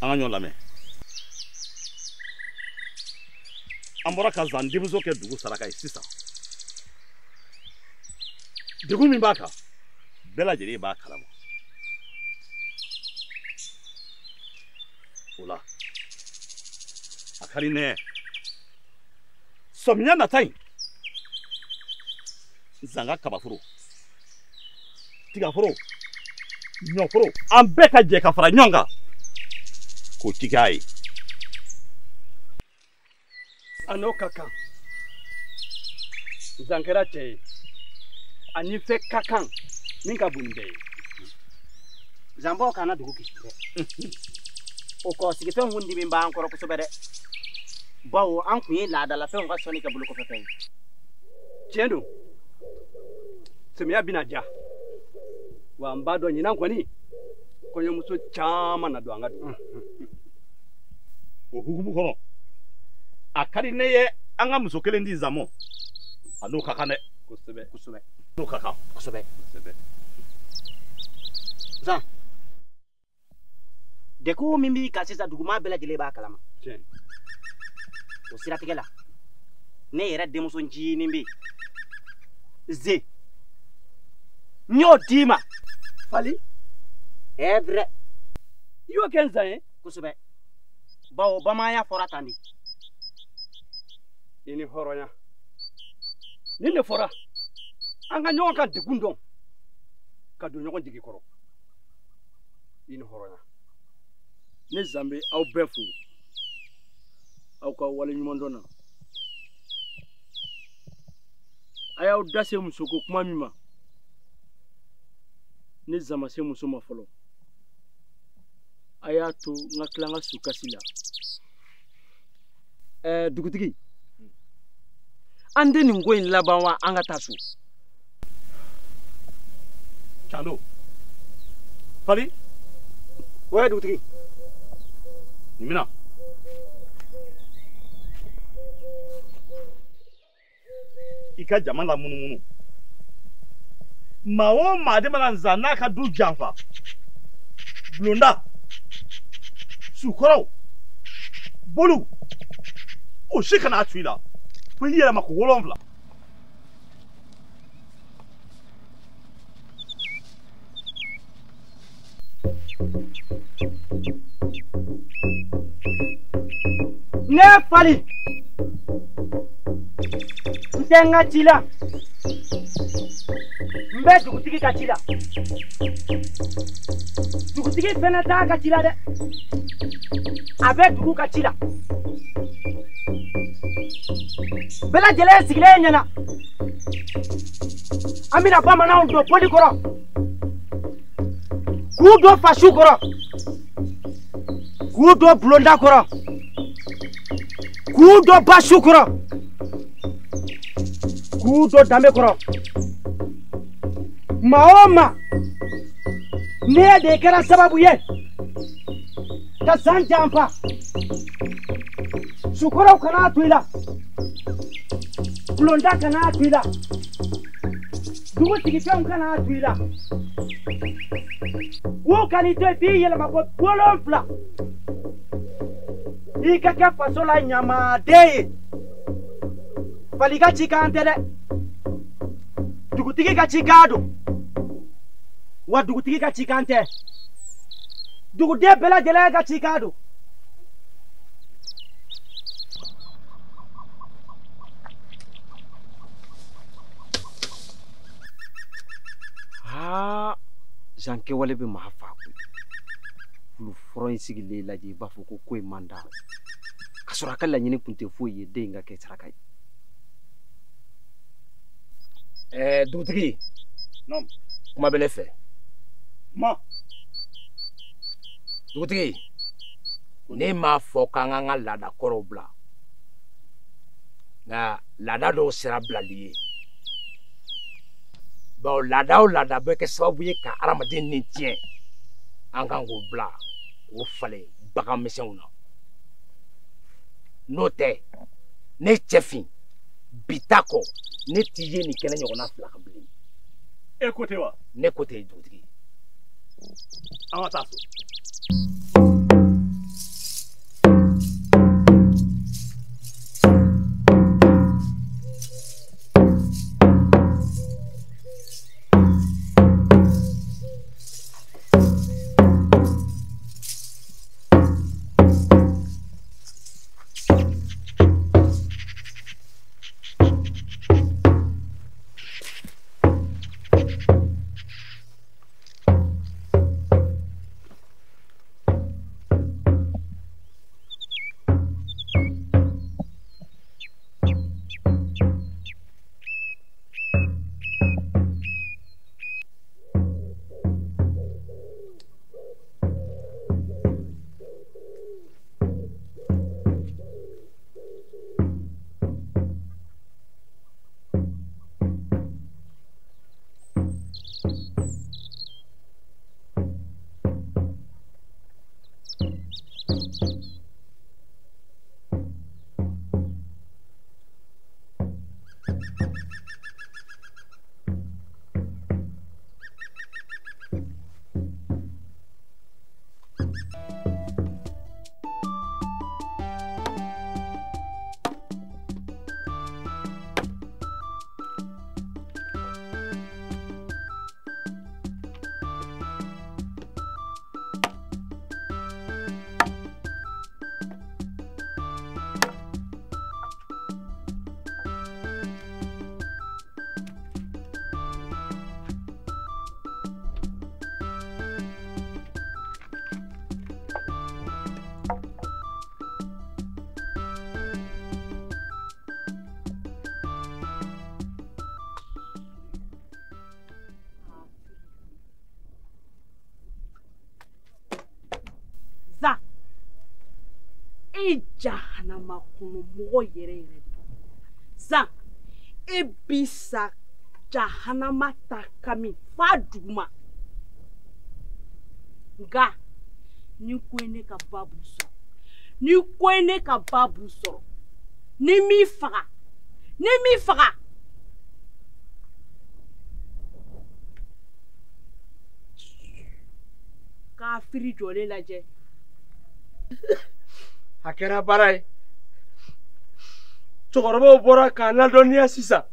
An ka ɲɔgɔn lamɛn. An bɔra ka zan denmuso kɛ dugu saraka ye sisan. Degun min b'a kan bɛɛ lajɛlen b'a kalama. O la a ka di ne ye samiya nata in zan ka kabaforo tigaforo ɲɔforo an bɛɛ ka jɛ ka fara ɲɔgɔn kan k'o tigɛ a ye. A n'o ka kan zan kɛra cɛ ye ani fɛn ka kan min ka bon ni bɛɛ ye. Zanbaw kana dugu kisi dɛ. O kɔ sigifɛn kun dimi b'an kɔrɔ kosɛbɛ dɛ. Bawo an kun ye laadalafɛnw ka sɔnni kɛ bolokɔfɛfɛn ye. Tiɲɛ don samiya bɛna ja wa n b'a dɔn ɲinan kɔni kɔɲɔmuso caman na don an ka du. O hukumu kɔnɔ a ka di ne ye an ka muso kelen di Zamɔ a n'o ka kan dɛ. Kosɛbɛ kosɛbɛ. N'o ka kan kosɛbɛ kosɛbɛ. Zan deku min b'i kan sisan duguma bɛɛ lajɛlen b'a kalama. Tiɲɛ. O siratigɛ la ne yɛrɛ denmuso ncinin bɛ yen Ze n y'o d'i ma. Fali est vrai. i y'o kɛ n zan ye. kosɛbɛ bawo bamananya fɔra tan de. I ni hɔrɔnya nin de fɔra an ka ɲɔgɔn kan degun dɔn ka don ɲɔgɔn jigi kɔrɔ. I ni hɔrɔnya. Ne zan bɛ aw bɛɛ fo aw ka waleɲuman dɔn na. A y'aw da se muso ko kuma min ma ne zan ma se muso ma fɔlɔ. A y'a to n ka tila n ka sukasi la. Dugutigi an tɛ nin ko in laban wa an ka taa so. Cando. Fali. Ouais dugutigi. Nin mina. I ka jama la munumunu. Maa o maa de mana nzan n'a ka du janfa. Bulonda. Sukɔrɔw. Bolu. O si kana to i la. Fo i yɛlɛma ko 7. Ne Fali n tɛ n ka ci la n bɛ dugutigi ka ci la. Dugutigi fɛnɛ t'a ka ci la dɛ a bɛ dugu ka ci la. Bɛɛ lajɛlen sigilen ɲɛna an bɛna bamananw don boli kɔrɔ k'u don fasiw kɔrɔ k'u don bulonda kɔrɔ k'u don basiw kɔrɔ k'u don danbe kɔrɔ. Maa o maa ne de kɛra sababu ye ka zan janfa sukɔrɔw kana to i la bulonda kana to i la dugutigifɛnw kana to i la u kan'i to i b'i yɛlɛma ko 7 i ka kɛ faso la ɲamaden ye. Fali ka cikan tɛ dɛ dugutigi ka cikan don wa dugutigi ka cikan tɛ duguden bɛɛ lajɛlen ka cikan don. Zan kɛwale bɛ maa faa koyi. Olu fɔlɔ in sigilen lajɛ i b'a fɔ ko in man d'a la ka sɔrɔ a ka laɲini tun tɛ foyi ye den in ka kɛ saraka ye. Dugutigi kuma bɛ ne fɛ. Dugutigi ne m'a fɔ k'an k'an ka laada kɔrɔw bila nka laada dɔw sera bilali ye. Bawo laada o laada bɛ kɛ sababu ye ka adamaden ni tiɲɛ an kan k'o bila k'o falen bagan misɛnw na. N'o tɛ ne cɛfin bi ta kɔ ne t'i ye nin kɛnɛ ɲɔgɔnna 2 kan bilen. E ko tɛ wa? Ne ko tɛ dugutigi. An ka taa so. I jahanama kono mɔgɔ yɛrɛ yɛrɛ de. Zan, e bi sa jahanama ta kami fa duguma. Nga, ni ko ne ka babu sɔrɔ. Ni ko ne ka babu sɔrɔ. Ni mi faga. Ni mi faga. K'a firi jɔlen lajɛ. A kɛra baara ye. Cɛkɔrɔbaw bɔra k'a ladɔnniya sisan.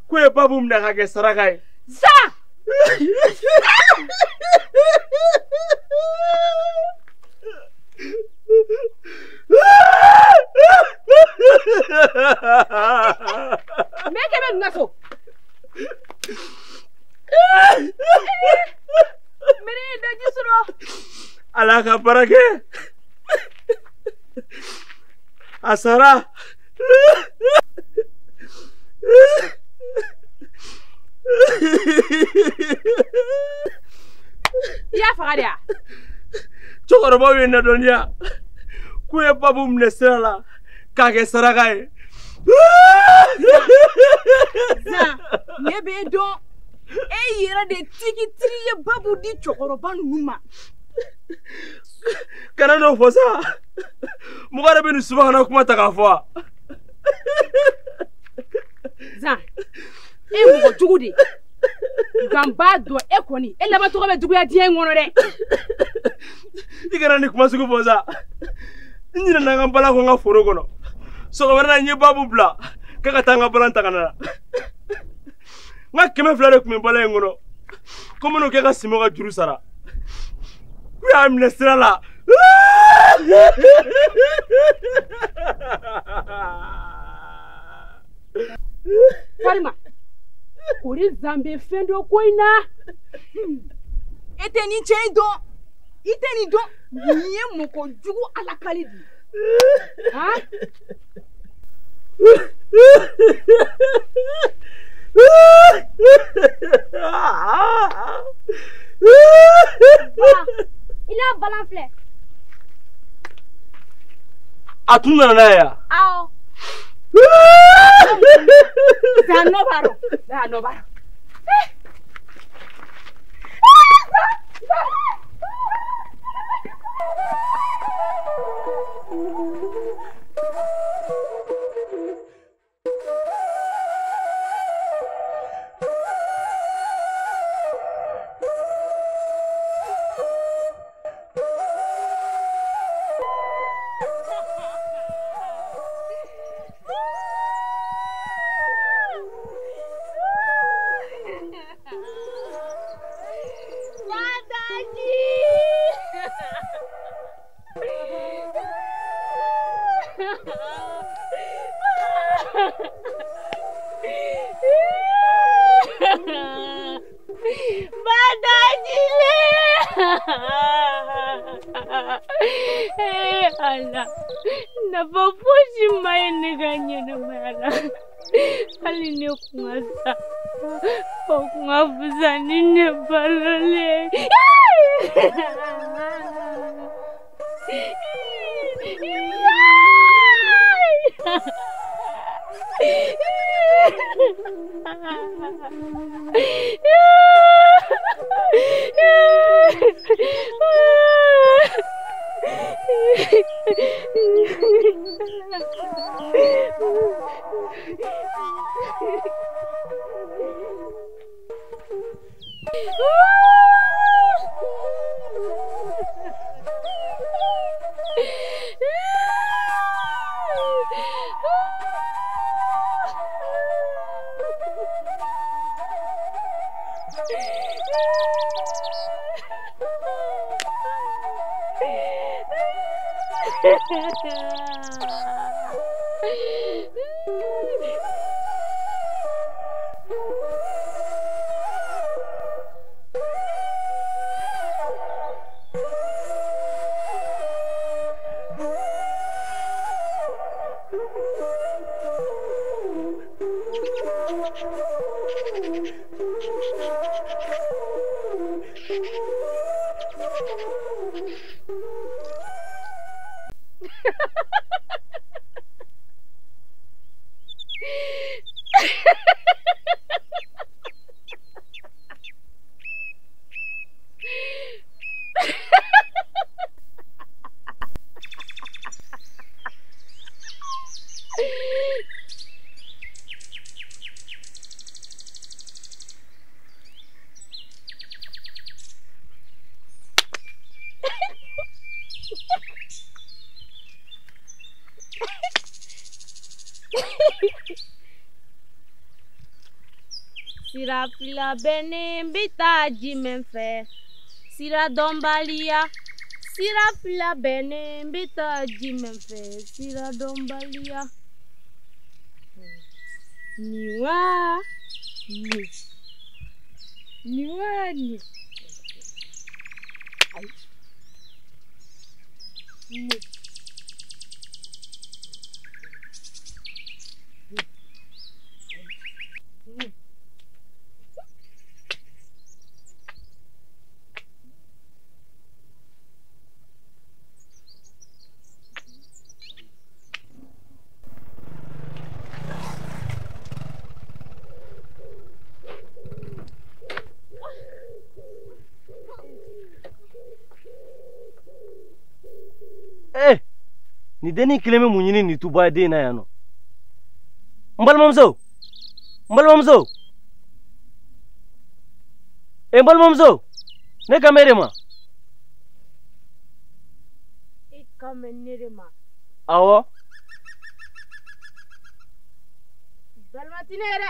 Ko ye babu minɛ ka kɛ saraka ye. Zan! Mɛ kɛ bɛ nin na so. Mene ye daji sɔrɔ. Ala ka baara kɛ. A sara. I y'a faga de wa? Cɛkɔrɔbaw ye ladɔnniya. K'u ye babu minɛ sira la k'a kɛ saraka ye. Zan, ne b'e dɔn. E yɛrɛ de tigitiri ye babu di cɛkɔrɔba ninnu ma. Kana n'o fɔ sa. Mɔgɔ yɛrɛ bɛ nin subahana kuma ta k'a fɔ wa? Zan, e mɔgɔ jugu de. Nka n b'a dɔn e kɔni e laban tɔgɔ bɛ juguya diɲɛ in kɔnɔ dɛ. I kana nin kuma sugu fɔ sa. N ɲinɛna n ka balan kɔ n ka foro kɔnɔ. Sɔgɔmada n ye babu bila k'a ka taa n ka balan ta ka na. N ka 200 de tun bɛ balan in kɔnɔ. Ko n bɛn'o kɛ ka Simo ka juru sara. K'u y'a minɛ sira la. Farima, o de Zan bɛ fɛn dɔ ko in na. E tɛ nin cɛ in dɔn. I tɛ nin dɔn. Nin ye mɔgɔ jugu alakali de ye. Han? Il a balan filɛ. A tun nana n'a ye wa? Awɔ. Zan nɔ b'a dɔn. Zan nɔ b'a dɔn. Allah, nafa fosi ma ye ne ka ɲɛnɛmaya la. Hali ne kun ka sa, o kun ka fisa ni ne balolen. Sira fila bene bita jimenfe. Sira dombalia. Sira fila bene bita jimenfe. Sira dombalia. Niwa. Niwa. Ni deni kileme munyini ni tuba de na yano. Mbalmamzo. Mbalmamzo. Mbalmamzo. Ne kamere ma. Kamenere ma. Awo. Balmatinere.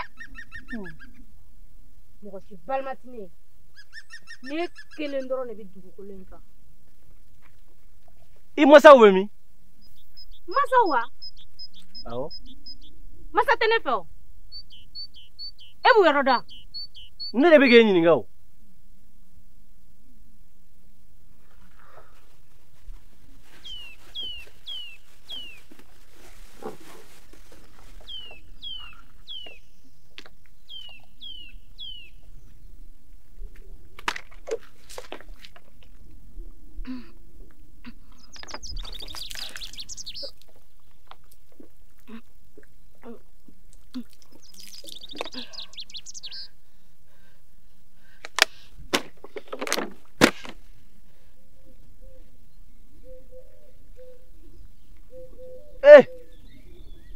Mo si balmatine. Ne kelendoro ne bi dugukolenka. Masa wemi. Masa wa? Awo. Masa tenefo. Ebu yaroda. Ne de bege nyini ngawo.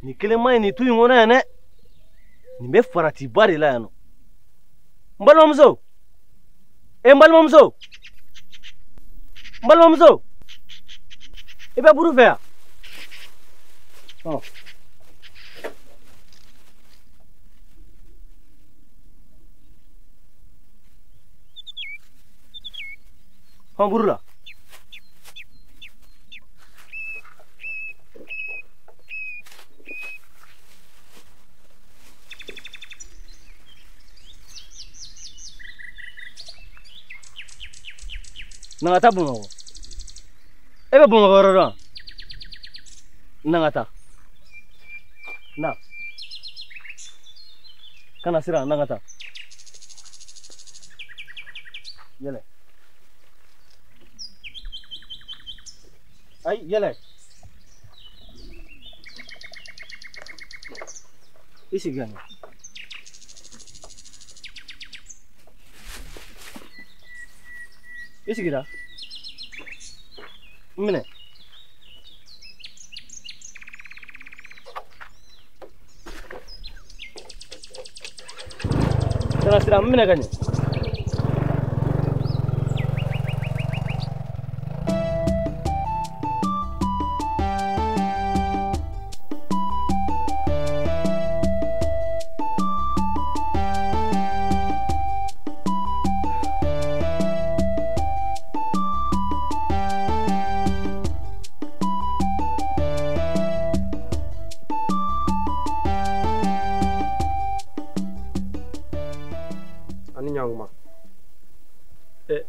Ni kelema ni tu ngona ne ni me farati bari la no mbalmamzo mbalmamzo ebe buru fe oh buru la Nangata bungo. Ebe bungo gororo. Nangata. Na. Kana sira nangata. Yele. Ay yele. Isi gani. Isi kira. Mene. Sana sira mene kanye.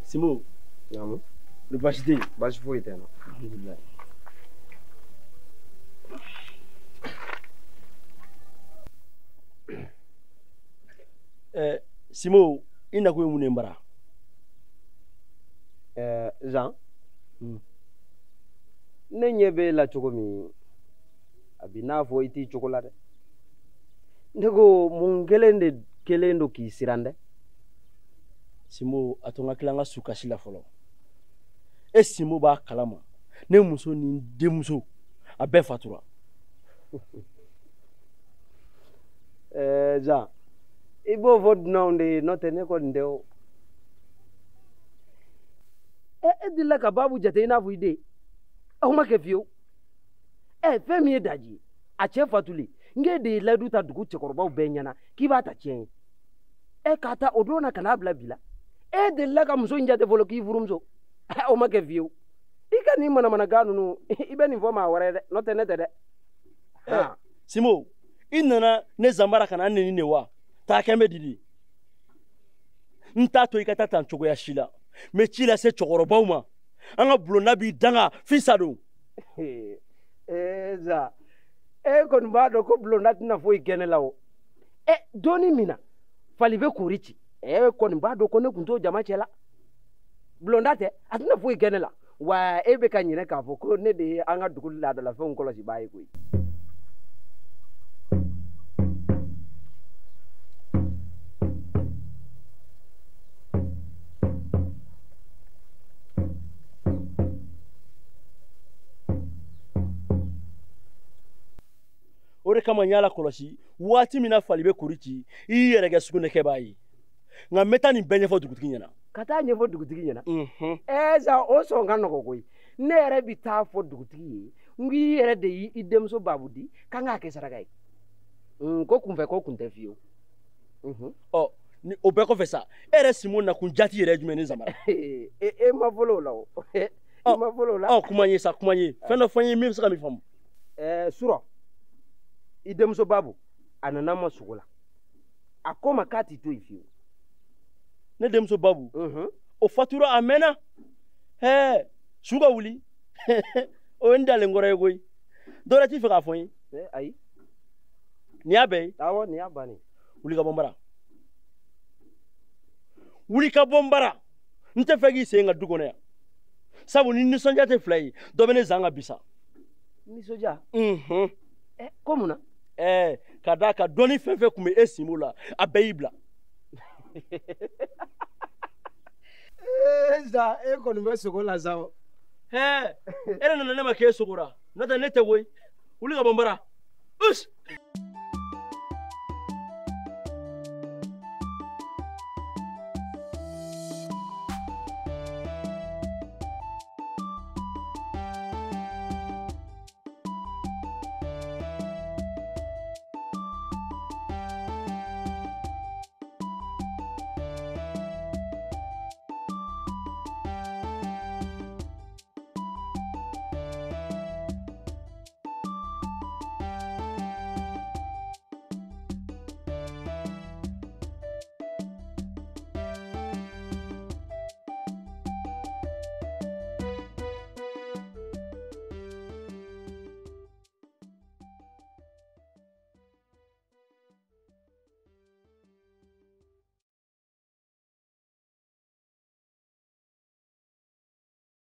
Simo, Namu. Le bachité. Bachifo était non. Alhamdulillah. Simo, ina ko mun mbara. Jean. Ne nyebe la chokomi. Abina fo iti chocolate. Ndego mungelende kelendo ki sirande. Simo atonga kilanga sukashi la folo. Simo ba kalama. Ne muso ni demuso abe fatura. Jean. Ibo vod naunde notene ko ndeo. Edila ka babu jate ina fuide. Ahuma ke fiyo. Femi daji. A che fatuli. Nge de ladu ta dugu chekorba benyana. Ki ba ta chen. e k'a ta o don na kana bila bila e delila ka muso in jate fɔlɔ k'i furumuso o ma kɛ fiyewu i ka nin manamanakan ninnu i bɛ nin fɔ maa wɛrɛ dɛ n'o tɛ ne tɛ dɛ. Simo i nana ne Zanbara kana an neni ne wa taa kɛn bɛ didi n t'a to i ka taa tan cogoya si la n bɛ ci lase cɛkɔrɔbaw ma an ka bulonda b'i danga f'i sa don. Za e kɔni b'a dɔn ko bulonda tɛna foyi kɛ ne la o donni min na fali bɛ kori ci e kɔni b'a dɔn ko ne tun t'o jama cɛ la bulonda tɛ a tɛna foyi kɛ ne la wa e bɛ ka ɲinɛ k'a fɔ ko ne de ye an ka dugu laadalafɛnw kɔlɔsi baa ye koyi. O de kama n y'a lakɔlɔsi waati min na fali bɛ kori ci i y'i yɛrɛ kɛ sugunɛkɛbaa ye nka n bɛ taa nin bɛɛ ɲɛfɔ dugutigi ɲɛna. Ka taa ɲɛfɔ dugutigi ɲɛna. Za o sɔn ka nɔgɔ koyi ne yɛrɛ bɛ taa fɔ dugutigi ye n k'i yɛrɛ de y'i denmuso baabu di k'an k'a kɛ saraka ye ko kunfɛ ko kun tɛ fiyewu. Ni o bɛɛ kɔfɛ sa e yɛrɛ Simo nakun jati yɛrɛ ye jumɛn ni Zanbara. E ma fɔlɔ o la o e ma fɔlɔ o la. Kuma n ye sa kuma n ye fɛn dɔ fɔ n ye min bɛ se ka min faamu. Surɔ i denmuso baabu a nana ma sogo la a ko ma k'a t'i to yen fiyewu. Ne denmuso baabu o fatura a mɛnna su ka wuli o ye n dalen kɔrɔ ye koyi dɔ wɛrɛ t'i fɛ k'a fɔ n ye. Ayi nin y'a bɛɛ ye. Awɔ nin y'a bannen. wuli ka bɔ n bara wuli ka bɔ n bara n tɛ fɛ k'i sen ka du kɔnɔ yan sabu ni nisɔndiya tɛ fila ye dɔ bɛ ne zan ka bisa. Nisɔndiya. Ko mun na. Ka d'a kan dɔnni fɛn fɛn tun bɛ e Simo la a bɛɛ y'i bila. Za e kɔni bɛ sogo la sa o. E yɛrɛ nana ne ma k'e sogora n'o tɛ ne tɛ koyi wuli ka bɔ n bara.